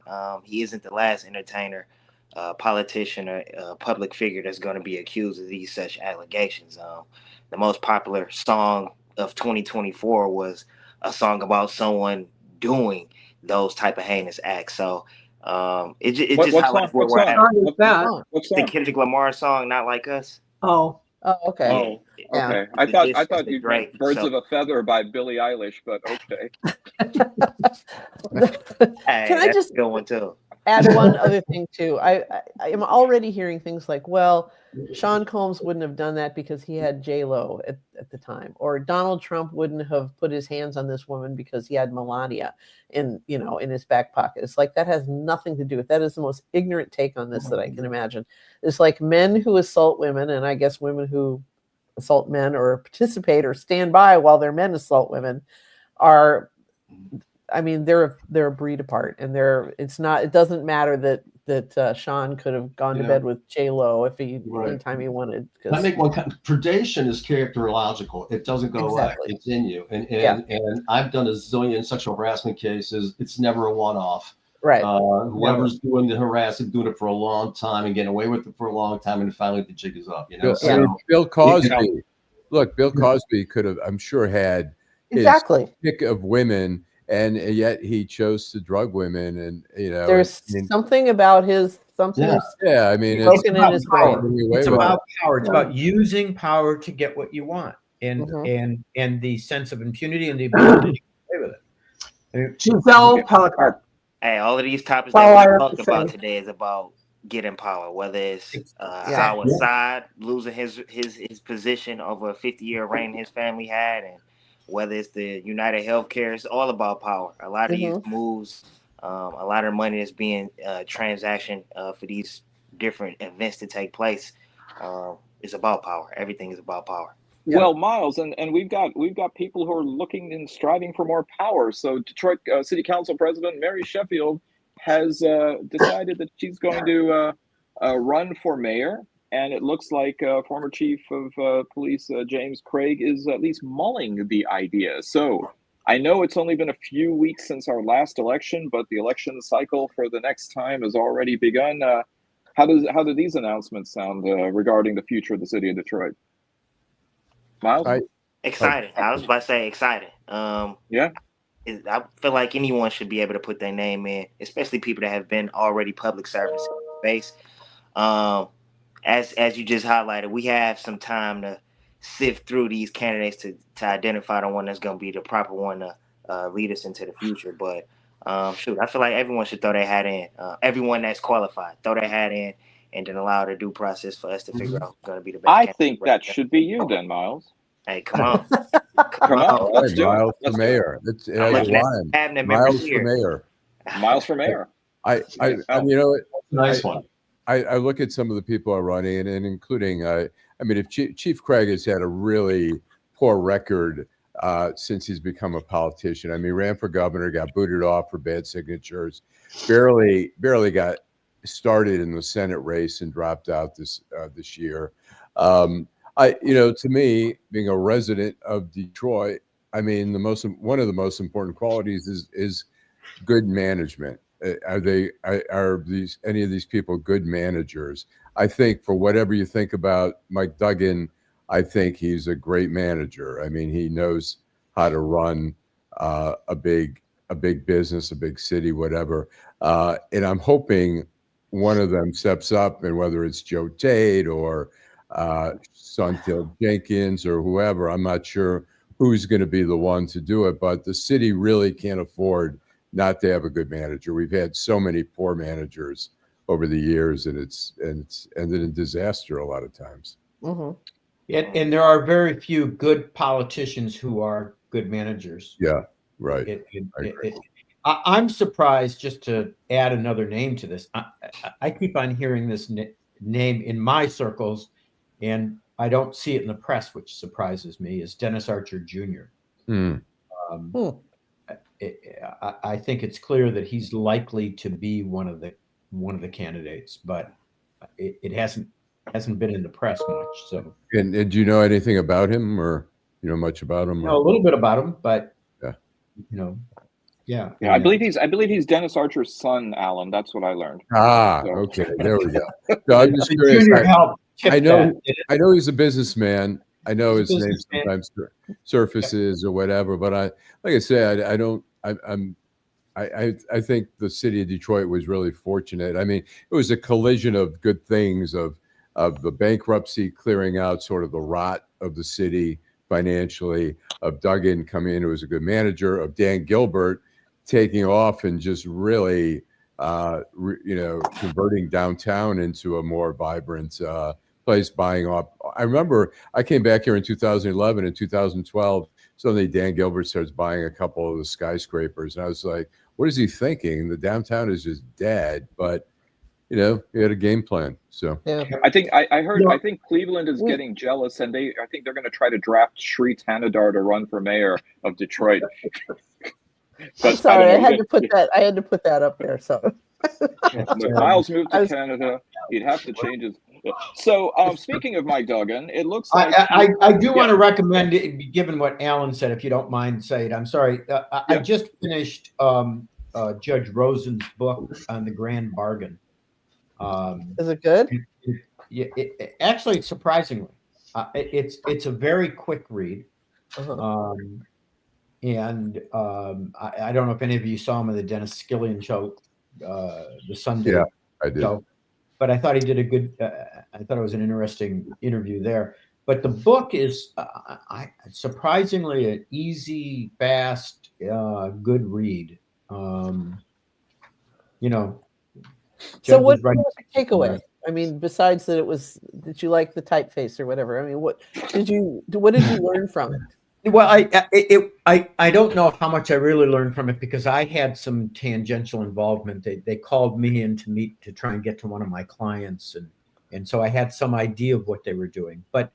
He isn't the last entertainer, politician, or public figure that's going to be accused of these such allegations. The most popular song of 2024 was a song about someone doing those type of heinous acts. So it just highlights where we're at. What's the Kendrick Lamar song, "Not Like Us." Oh, okay. Oh, yeah. Okay. I thought you meant "Birds of a Feather" by Billie Eilish, but okay. Can I just go one too? Add one other thing too? I am already hearing things like, well, Sean Combs wouldn't have done that because he had J-Lo at the time, or Donald Trump wouldn't have put his hands on this woman because he had Melania in his back pocket. It's like, that has nothing to do with that. Is the most ignorant take on this that I can imagine. It's like men who assault women, and I guess women who assault men or participate or stand by while their men assault women are, I mean, they're a breed apart, and it doesn't matter that Sean could have gone to bed with J-Lo if anytime he wanted. I make one predation is characterological. It doesn't go away. It's in you. And I've done a zillion sexual harassment cases. It's never a one-off. Right. Whoever's doing the harassing, doing it for a long time and getting away with it for a long time, and finally the jig is up. Bill Cosby. Look, Bill Cosby could have, I'm sure, had his pick of women, and yet he chose to drug women. And there's something about his something. Yeah, I mean, it's about power. It's about using power to get what you want, and the sense of impunity and the ability to play with it. I mean, Giselle Pellicard. Hey, all of these topics that we talked about today is about getting power, whether it's how Assad losing his position over a 50-year reign his family had, and whether it's the United Healthcare. It's all about power. A lot of these moves, a lot of money that's being transaction for these different events to take place is about power. Everything is about power. Well, Myles, and we've got people who are looking and striving for more power. So Detroit City Council President Mary Sheffield has decided that she's going to run for mayor, and it looks like former Chief of Police James Craig is at least mulling the idea. So I know it's only been a few weeks since our last election, but the election cycle for the next time has already begun. How do these announcements sound regarding the future of the city of Detroit? Myles? Exciting. I was about to say exciting. I feel like anyone should be able to put their name in, especially people that have been already public service space. As you just highlighted, we have some time to sift through these candidates to identify the one that's going to be the proper one to lead us into the future. But I feel like everyone should throw their hat in. Everyone that's qualified, throw their hat in, and then allow the due process for us to figure out who's going to be the best. I think that should be you then, Myles. Hey, come on. Come on. Let's do Myles it. for mayor. Myles for mayor. Myles for mayor. Nice one. I look at some of the people are running, and including, if Chief Craig has had a really poor record since he's become a politician. I mean, ran for governor, got booted off for bad signatures, barely got started in the Senate race and dropped out this year. To me, being a resident of Detroit, I mean, one of the most important qualities is good management. Are any of these people good managers? I think for whatever you think about Mike Duggan, I think he's a great manager. I mean, he knows how to run a big business, a big city, whatever. And I'm hoping one of them steps up, and whether it's Joe Tate or Suntil Jenkins or whoever, I'm not sure who's going to be the one to do it, but the city really can't afford not to have a good manager. We've had so many poor managers over the years, and it's ended in disaster a lot of times. And there are very few good politicians who are good managers. Yeah, right. I'm surprised, just to add another name to this. I keep on hearing this name in my circles, and I don't see it in the press, which surprises me, is Dennis Archer Jr. I think it's clear that he's likely to be one of the candidates, but it hasn't been in the press much. So, and do you know anything about him, or much about him? A little bit about him, but yeah. I believe he's Dennis Archer's son, Allan. That's what I learned. Okay, there we go. So I'm just curious. I know he's a businessman. I know his name sometimes surfaces or whatever, but like I said, I think the city of Detroit was really fortunate. I mean, it was a collision of good things, of the bankruptcy clearing out sort of the rot of the city financially, of Duggan coming in, who was a good manager, of Dan Gilbert taking off and just really, converting downtown into a more vibrant place, buying off. I remember I came back here in 2011 and 2012. Suddenly Dan Gilbert starts buying a couple of the skyscrapers. And I was like, what is he thinking? The downtown is just dead. But he had a game plan. So Yeah. I think I heard. I think Cleveland is getting jealous, and I think they're going to try to draft Sri Tanadar to run for mayor of Detroit. I'm sorry, I had to put that up there. So if Myles moved to Canada, he'd have to change his. So speaking of Mike Duggan, it looks like I do want to recommend it, given what Allan said, if you don't mind, Saeed. I'm sorry. I just finished Judge Rosen's book on the Grand Bargain. Is it good? Actually, surprisingly, it's a very quick read. And I don't know if any of you saw him on the Dennis Scillian show, the Sunday. Yeah, I did. Show. But I thought he did a good. I thought it was an interesting interview there. But the book is surprisingly an easy, fast, good read. So what was the takeaway? I mean, besides that you like the typeface or whatever. I mean, what did you learn from it? Well, I don't know how much I really learned from it because I had some tangential involvement. They called me in to meet to try and get to one of my clients, and so I had some idea of what they were doing. But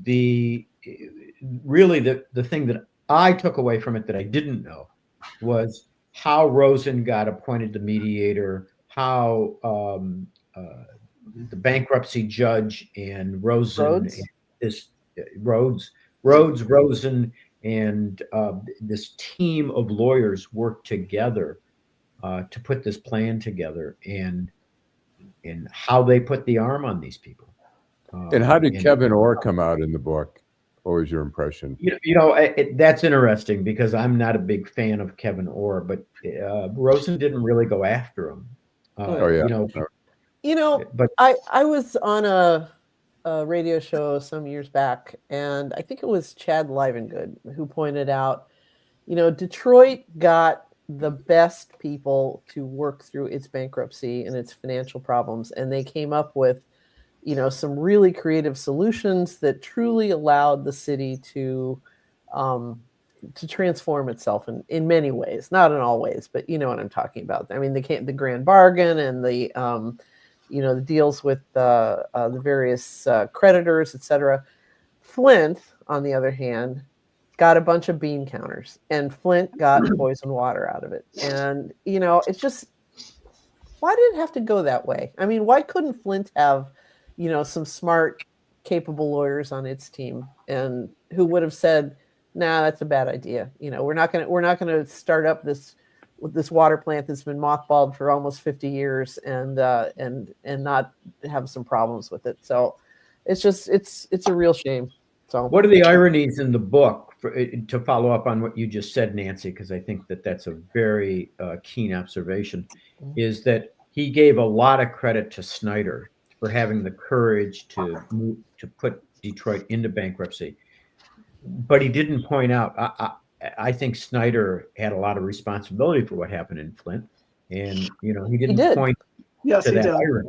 the thing that I took away from it that I didn't know was how Rosen got appointed the mediator, how the bankruptcy judge and Rosen Rosen and this team of lawyers worked together to put this plan together, and how they put the arm on these people. And how did Kevin Orr come out in the book? What was your impression? That's interesting because I'm not a big fan of Kevin Orr, but Rosen didn't really go after him. But I was on a radio show some years back, and I think it was Chad Livengood who pointed out, Detroit got the best people to work through its bankruptcy and its financial problems, and they came up with, some really creative solutions that truly allowed the city to transform itself in many ways, not in all ways, but you know what I'm talking about. I mean, the Grand Bargain and the the deals with the various creditors, etc. Flint, on the other hand, got a bunch of bean counters, and Flint got poison water out of it. And it's just, why did it have to go that way? I mean, why couldn't Flint have some smart, capable lawyers on its team, and who would have said, "Nah, that's a bad idea. We're not gonna start up this water plant that's been mothballed for almost 50 years and not have some problems with it." So it's a real shame. So what are the ironies in the book, to follow up on what you just said, Nancy, because I think that's a very keen observation, is that he gave a lot of credit to Snyder for having the courage to put Detroit into bankruptcy. But he didn't point out, I think Snyder had a lot of responsibility for what happened in Flint, and he didn't point to that irony.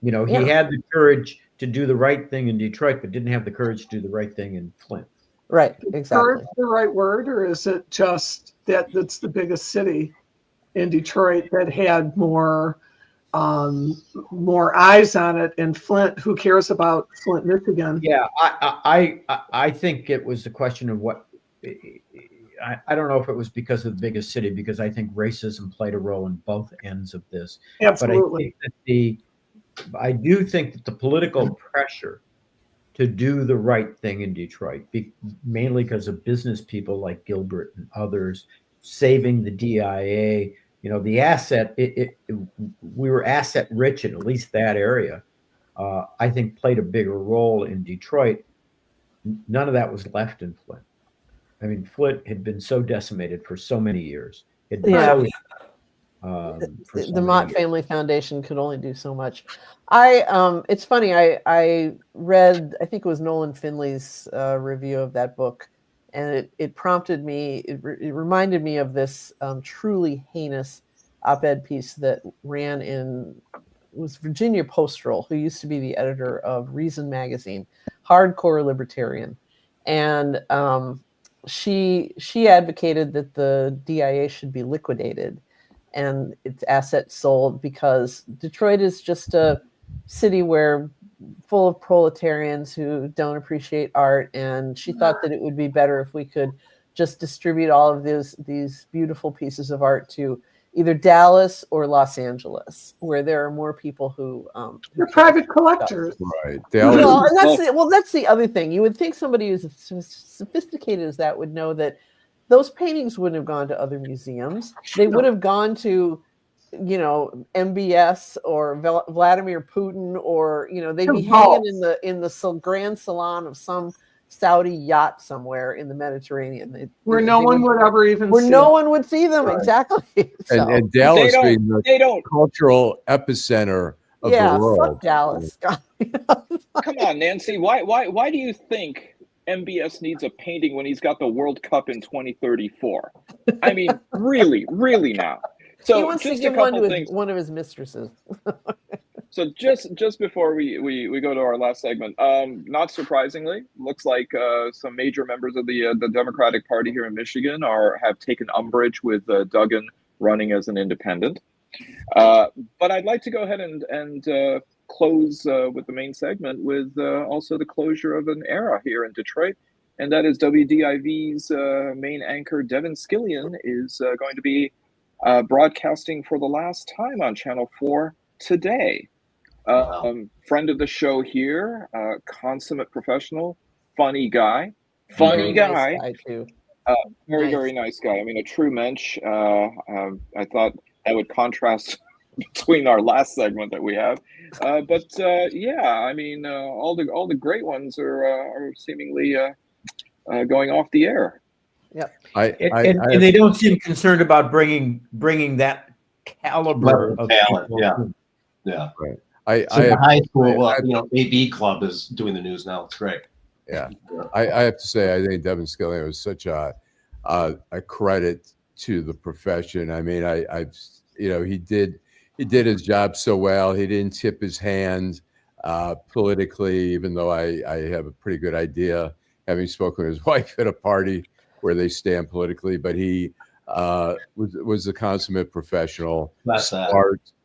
He had the courage to do the right thing in Detroit, but didn't have the courage to do the right thing in Flint. Right, exactly. Is the right word, or is it just that's the biggest city in Detroit that had more eyes on it? In Flint, who cares about Flint, Michigan? Yeah, I think it was a question of what. I don't know if it was because of the biggest city, because I think racism played a role in both ends of this. Absolutely. But I do think that the political pressure to do the right thing in Detroit, mainly because of business people like Gilbert and others, saving the DIA, the asset, we were asset rich in at least that area, I think played a bigger role in Detroit. None of that was left in Flint. I mean, Flint had been so decimated for so many years. The Mott Family Foundation could only do so much. It's funny. I read, I think it was Nolan Finley's review of that book, and it prompted me. It reminded me of this truly heinous op-ed piece that ran was Virginia Postrel, who used to be the editor of Reason magazine, hardcore libertarian, and she advocated that the DIA should be liquidated. and its assets sold, because Detroit is just a city where full of proletarians who don't appreciate art, and she thought that it would be better if we could just distribute all of these beautiful pieces of art to either Dallas or Los Angeles, where there are more people who they're private collectors. Right. Well, and that's the other thing. You would think somebody who's as sophisticated as that would know that those paintings wouldn't have gone to other museums. They would have gone to, you know, MBS or Vladimir Putin, or, you know, they'd be hanging in the grand salon of some Saudi yacht somewhere in the Mediterranean, where no one would ever even where see no them. one would see them. Right. Exactly. So, and Dallas being They the don't. cultural epicenter of the world. fuck Dallas. Come on, Nancy. Why do you think MBS needs a painting when he's got the World Cup in 2034? I mean, really now. So He wants to just a give one couple to things. one of his mistresses. So just before we go to our last segment, not surprisingly, looks like some major members of the Democratic Party here in Michigan have taken umbrage with Duggan running as an independent. But I'd like to go ahead and close with the main segment with also the closure of an era here in Detroit, and that is WDIV's main anchor Devin Scillian is going to be broadcasting for the last time on Channel 4 today. Friend of the show here, consummate professional, funny guy. Nice guy too. Very nice guy. I mean, a true mensch. I thought that would contrast between our last segment that we have. But yeah, I mean, all the great ones are seemingly going off the air. Yep. And they don't seem concerned about bringing that caliber of talent. people. Yeah. Right. The high school, AV club is doing the news now. It's great. Yeah, I have to say, I think Devin Scillian was such a credit to the profession. I mean, he did his job so well. He didn't tip his hand politically, even though I have a pretty good idea, having spoken to his wife at a party, where they stand politically. But he was a consummate professional,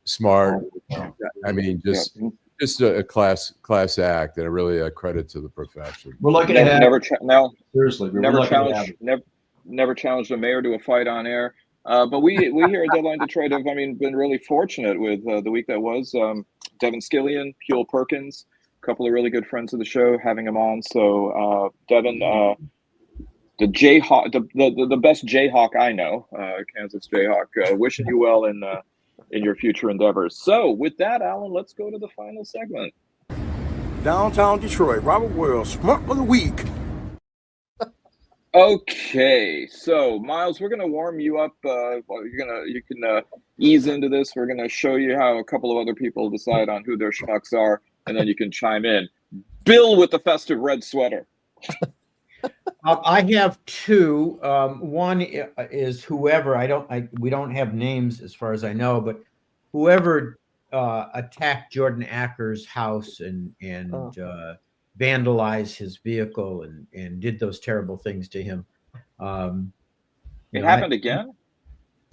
smart. I mean, just a class act, and really a credit to the profession. We're looking at seriously, never challenged a mayor to a fight on air. But we here at Deadline Detroit have, been really fortunate with the week that was. Devin Scillian, Huel Perkins, a couple of really good friends of the show, having him on. So Devin, the Jayhawk, the best Jayhawk I know, Kansas Jayhawk, wishing you well in your future endeavors. So with that, Allan, let's go to the final segment. Downtown Detroit, Robert Wells, Schmuck of the Week. Okay, so Myles, we're gonna warm you up. You can ease into this. We're gonna show you how a couple of other people decide on who their schmucks are, and then you can chime in. Bill with the festive red sweater. I have two. One is whoever we don't have names as far as I know, but whoever attacked Jordan Acker's house and vandalized his vehicle and did those terrible things to him. It happened again?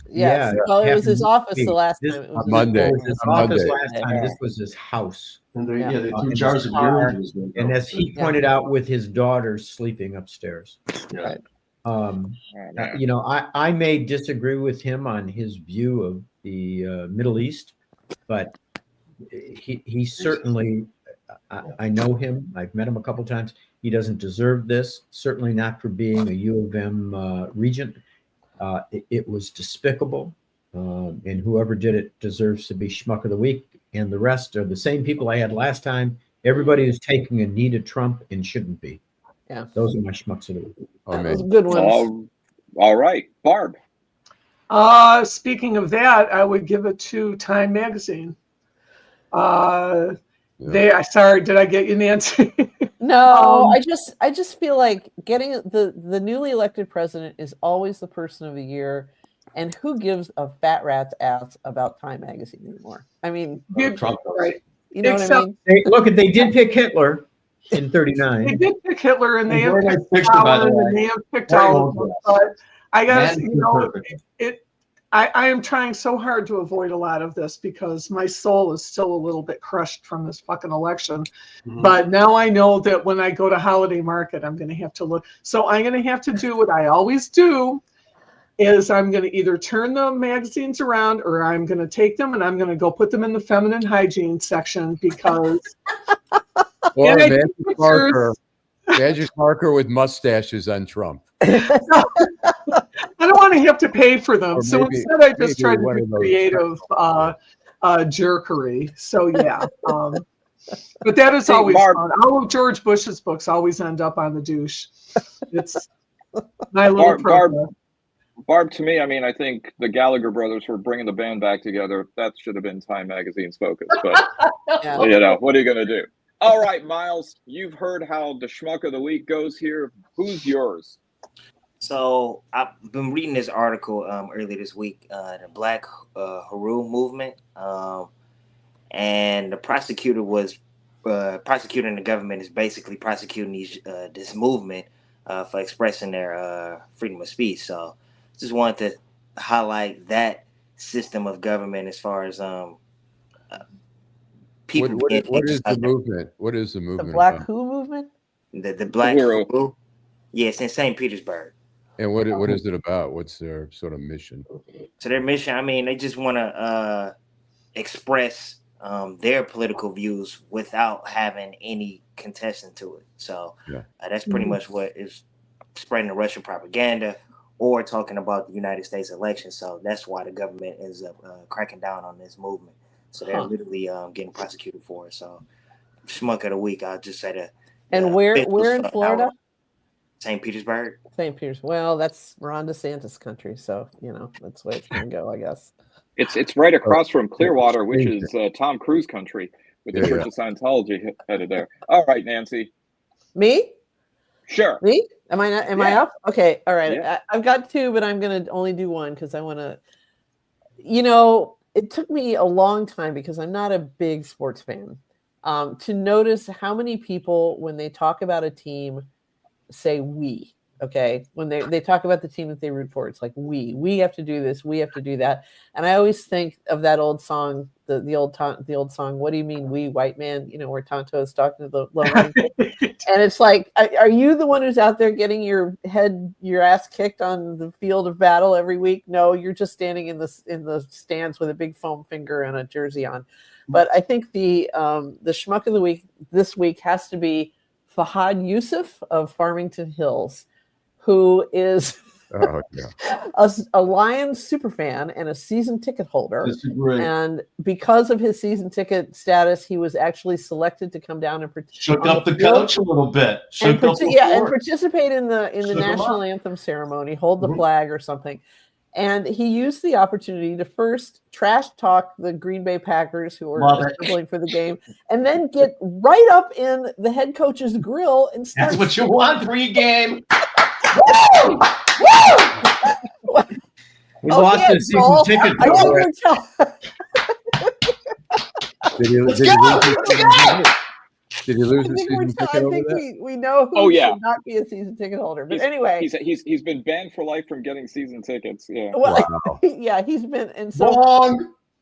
Yes. Yeah, well, it was his office the last time. It was Monday. His office last time. This was his house. And they threw jars of urine. And as he pointed out, with his daughter sleeping upstairs. Yeah. I may disagree with him on his view of the Middle East, but he certainly, I know him. I've met him a couple times. He doesn't deserve this. Certainly not for being a U of M regent. It was despicable, and whoever did it deserves to be Schmuck of the Week. And the rest are the same people I had last time. Everybody who's taking a knee to Trump and shouldn't be. Yeah, those are my Schmucks of the Week. Those good ones. All right, Barb. Speaking of that, I would give it to Time Magazine. Sorry, did I get you, Nancy? No, I just feel like getting the newly elected president is always the person of the year, and who gives a fat rat's ass about Time Magazine anymore? I mean, Trump, right? You know what I mean? They did pick Hitler in '39. They did pick Hitler, and they have picked Stalin, and they have picked all of them. But I guess I am trying so hard to avoid a lot of this because my soul is still a little bit crushed from this fucking election. Mhm. But now I know that when I go to Holiday Market, I'm going to have to look. So I'm going to have to do what I always do, is I'm going to either turn the magazines around or I'm going to take them and I'm going to go put them in the feminine hygiene section because Or And I Magic think Marker, Magic Marker with mustaches on Trump. I don't want to have to pay for them. Or So maybe- instead, I just maybe tried to one do of those creative jerkery. So yeah. But that is Hey, always Barb. fun. All of George Bush's books always end up on the douche. It's my little Barb, to me, I mean, I think the Gallagher brothers were bringing the band back together. That should have been Time Magazine's focus. But, Yeah. you know, what are you going to do? All right, Myles, you've heard how the Schmuck of the Week goes here. Who's yours? So I've been reading this article earlier this week, the Black Haru movement, and the prosecutor was prosecuting the government is basically prosecuting these this movement for expressing their freedom of speech. So just wanted to highlight that system of government as far as people. What is the movement? What is the The movement? Black about? Who movement? The Black Haru. Yeah, it's in St. Petersburg. And what is it about? What's their sort of mission? So their mission, I mean, they just want to express their political views without having any contestant to it. So that's pretty much what is spreading the Russian propaganda or talking about the United States election. So that's why the government ends up cracking down on this movement. So they're literally getting prosecuted for it. So Schmuck of the Week, I'll just say that. And where in Florida? St. Petersburg. St. Petersburg. Well, that's Ron DeSantis' country, so you know that's the way it's gonna go, I guess. It's right across from Clearwater, which is Tom Cruise country, with the Church of Scientology headed there. All right, Nancy. Me? Sure. Me? Am I not? Am I up? Okay. All right. Yeah. I've got two, but I'm gonna only do one because I want to. You know, it took me a long time because I'm not a big sports fan to notice how many people, when they talk about a team, say we. Okay, when they talk about the team that they root for, it's like we have to do this, we have to do that, and I always think of that old song, the old song. What do you mean, we, white man? You know, where Tonto is talking to the low and it's like, are you the one who's out there getting your ass kicked on the field of battle every week? No, you're just standing in the stands with a big foam finger and a jersey on. But I think the Schmuck of the Week this week has to be Fahad Yusuf of Farmington Hills, who is a Lions superfan and a season ticket holder. And because of his season ticket status, he was actually selected to come down and shook up the coach a little bit. And participate in the national anthem ceremony, hold the flag or something. And he used the opportunity to first trash talk the Green Bay Packers, who were struggling for the game, and then get right up in the head coach's grill and start. That's what you want pre-game. Woo! Woo! We lost the season ticket. Did he lose the season ticket over that? I think we know who should not be a season ticket holder. But anyway, he's been banned for life from getting season tickets. Yeah. Well, yeah, he's been, and so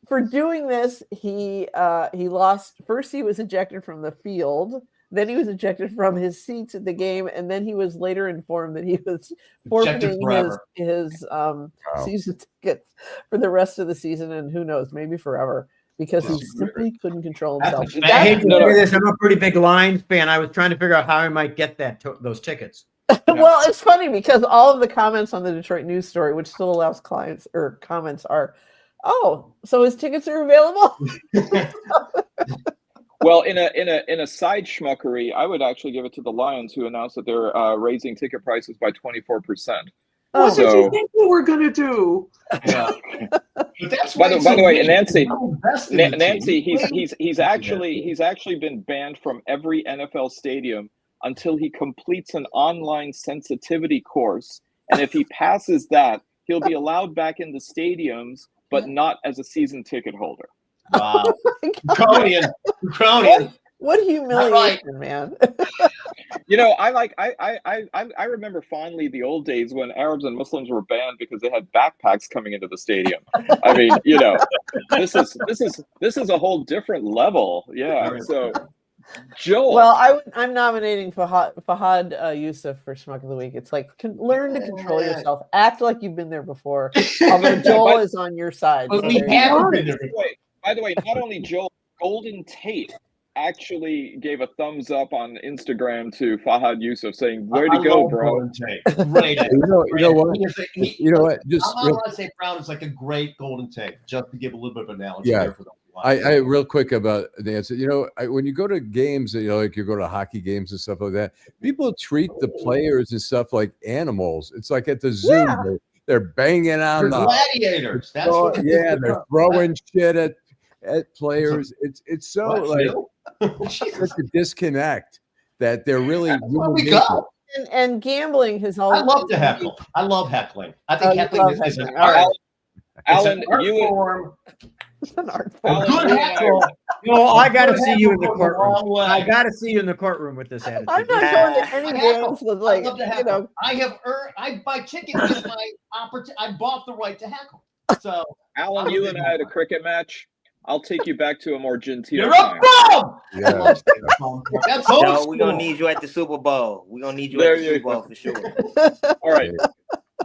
for doing this, he lost. First, he was ejected from the field. Then he was ejected from his seats at the game, and then he was later informed that he was forfeiting his season tickets for the rest of the season, and who knows, maybe forever, because he simply couldn't control himself. I hate to say this. I'm a pretty big Lions fan. I was trying to figure out how I might get those tickets. Well, it's funny because all of the comments on the Detroit News Story, which still allows clients or comments, are, "Oh, so his tickets are available." Well, in a side schmuckery, I would actually give it to the Lions, who announced that they're raising ticket prices by 24%. What did you think we were going to do? Yeah. By the way, Nancy, he's actually been banned from every NFL stadium until he completes an online sensitivity course, and if he passes that, he'll be allowed back in the stadiums, but not as a season ticket holder. Wow. What humiliation, man. You know, I remember fondly the old days when Arabs and Muslims were banned because they had backpacks coming into the stadium. I mean, you know, this is a whole different level. Yeah. So, Joel. Well, I'm nominating Fahad Yusuf for Schmuck of the Week. It's like learn to control yourself. Act like you've been there before. Although Joel is on your side. But So we haven't been there. By the way, not only Joel, Golden Tate actually gave a thumbs up on Instagram to Fahad Yusuf, saying, "Way to go, bro!" Great. You know what? You know what? Just I want to say Brown is like a great Golden Tate. Just to give a little bit of analogy there for them. I real quick about the answer. You know, when you go to games, you know, like you go to hockey games and stuff like that, people treat the players and stuff like animals. It's like at the zoo, Yeah. they're banging on They're gladiators. That's what they're throwing shit at players. It's so like such a disconnect that they're really. That's where we go. And gambling has always. I love to heckle. I love heckling. I think heckling is an art. Alan, it's an art form. It's an art form. Good heckle. No, I got to see you in the courtroom. I got to see you in the courtroom with this attitude. I'm not going to any games with like, you know. I have earned. My ticket is my opportunity. I bought the right to heckle. So, Alan, you and I had a cricket match. I'll take you back to a more genteel you're time. a bum. Yeah. That's No, we're gonna need you at the Super Bowl. We're gonna need you at the Super Bowl for sure. All right.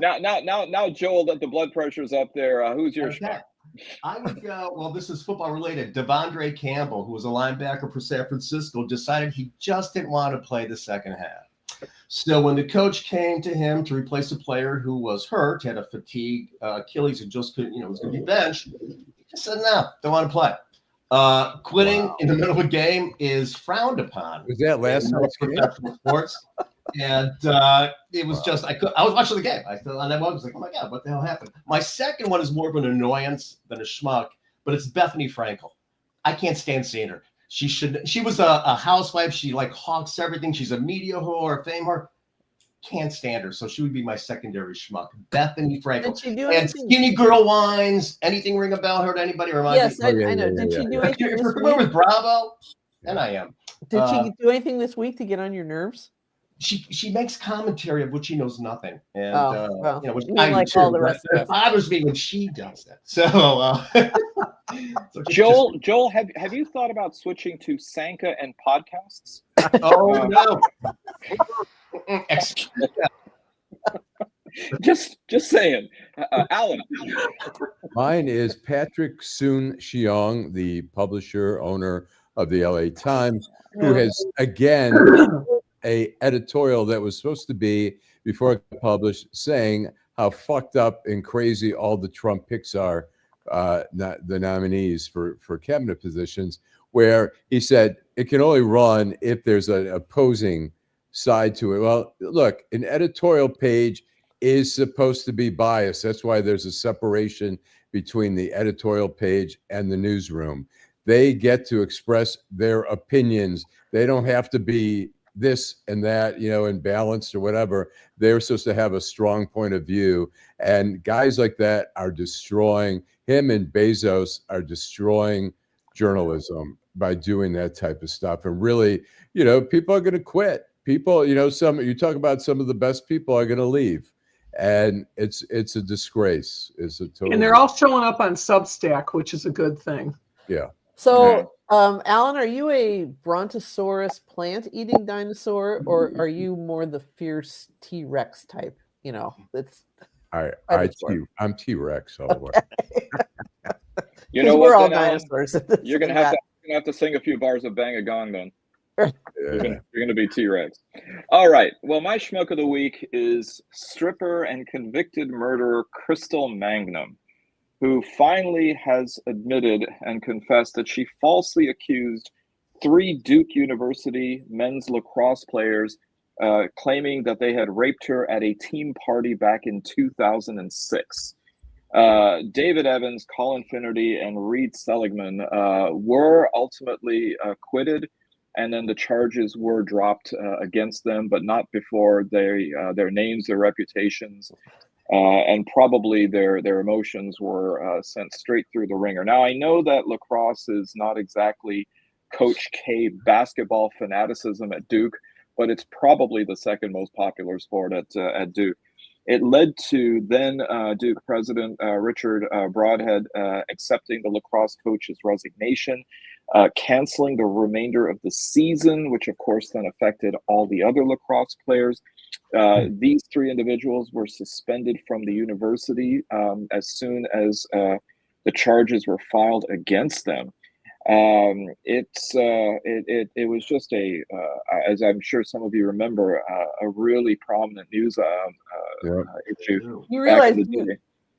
Now, Joel, that the blood pressure's up there. Who's your shot? I would go. Well, this is football related. Devondre Campbell, who was a linebacker for San Francisco, decided he just didn't want to play the second half. So when the coach came to him to replace a player who was hurt, had a fatigue Achilles, and just couldn't, was going to be benched, he just said, "No, don't want to play." Quitting in the middle of a game is frowned upon. Was that last night's game? Professional sports? And it was just I was watching the game. I was like, "Oh my god, what the hell happened?" My second one is more of an annoyance than a schmuck, but it's Bethany Frankel. I can't stand seeing her. She was a housewife. She like hawks everything. She's a media whore, a fame whore. Can't stand her, so she would be my secondary schmuck. Bethany Frankel. Did she do and anything? Skinny Girl Wines. Anything ring a bell? Heard anybody remind me? Yes, I know. Did she do anything If this you're familiar week? with Bravo, and I am. Did she do anything this week to get on your nerves? She makes commentary of which she knows nothing, and well, which you mean like do all the too, rest but of it bothers me when she does it. So, Joel, have you thought about switching to Sanka and podcasts? Oh no. Just saying. Alan. Mine is Patrick Soon-Shiong, the publisher, owner of the LA Times, who has, again, a editorial that was supposed to be, before it got published, saying how fucked up and crazy all the Trump picks are, not the nominees for cabinet positions, where he said it can only run if there's an opposing side to it. Well, look, an editorial page is supposed to be biased. That's why there's a separation between the editorial page and the newsroom. They get to express their opinions. They don't have to be this and that, and balanced or whatever. They're supposed to have a strong point of view. And guys like that are destroying, him and Bezos are destroying journalism by doing that type of stuff. And really, people are going to quit. People, you talk about some of the best people are going to leave. And it's a disgrace. And they're all showing up on Substack, which is a good thing. Yeah. So, Alan, are you a Brontosaurus plant-eating dinosaur, or are you more the fierce T-Rex type? That's I'm T-Rex all the way. We're all dinosaurs. You're gonna have to sing a few bars of Bang a Gong then. You're gonna be T-Rex. All right. Well, my schmuck of the week is stripper and convicted murderer Crystal Magnum, who finally has admitted and confessed that she falsely accused 3 Duke University men's lacrosse players, claiming that they had raped her at a team party back in 2006. David Evans, Colin Finnerty, and Reed Seligman were ultimately acquitted, and then the charges were dropped against them, but not before their names, their reputations, and probably their emotions were sent straight through the ringer. Now, I know that lacrosse is not exactly Coach K basketball fanaticism at Duke, but it's probably the second most popular sport at Duke. It led to then Duke president Richard Broadhead accepting the lacrosse coach's resignation, canceling the remainder of the season, which of course then affected all the other lacrosse players. These three individuals were suspended from the university as soon as the charges were filed against them. It was just as I'm sure some of you remember, a really prominent news issue. You realize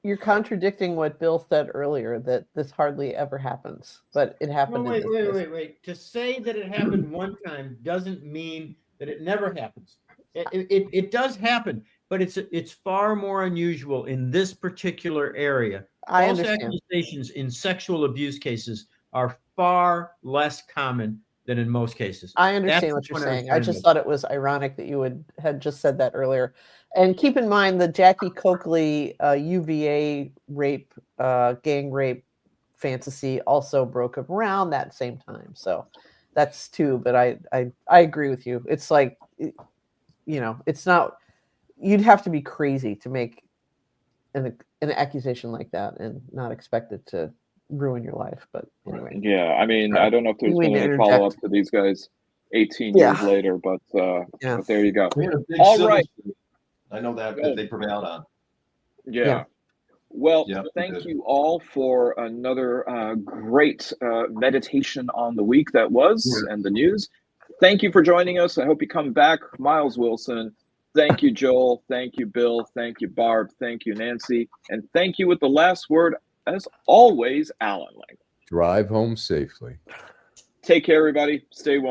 you're contradicting what Bill said earlier, that this hardly ever happens, but it happened. No, wait. To say that it happened one time doesn't mean that it never happens. It does happen, but it's far more unusual in this particular area. I False understand. accusations in sexual abuse cases are far less common than in most cases. I understand what you're saying. I just thought it was ironic that you had just said that earlier. And keep in mind the Jackie Coakley UVA rape, gang rape fantasy also broke up around that same time. So that's two. But I agree with you. It's like, it's not. You'd have to be crazy to make an accusation like that and not expect it to ruin your life. But anyway. Yeah, I mean, I don't know if there's been any follow up to these guys 18 years later, but there you go. All right. I know that they prevailed on. Yeah. Well, thank you all for another great meditation on the week that was and the news. Thank you for joining us. I hope you come back. Myles Wilson. Thank you, Joel. Thank you, Bill. Thank you, Barb. Thank you, Nancy. And thank you with the last word, as always, Allan Lengel. Drive home safely. Take care, everybody. Stay warm.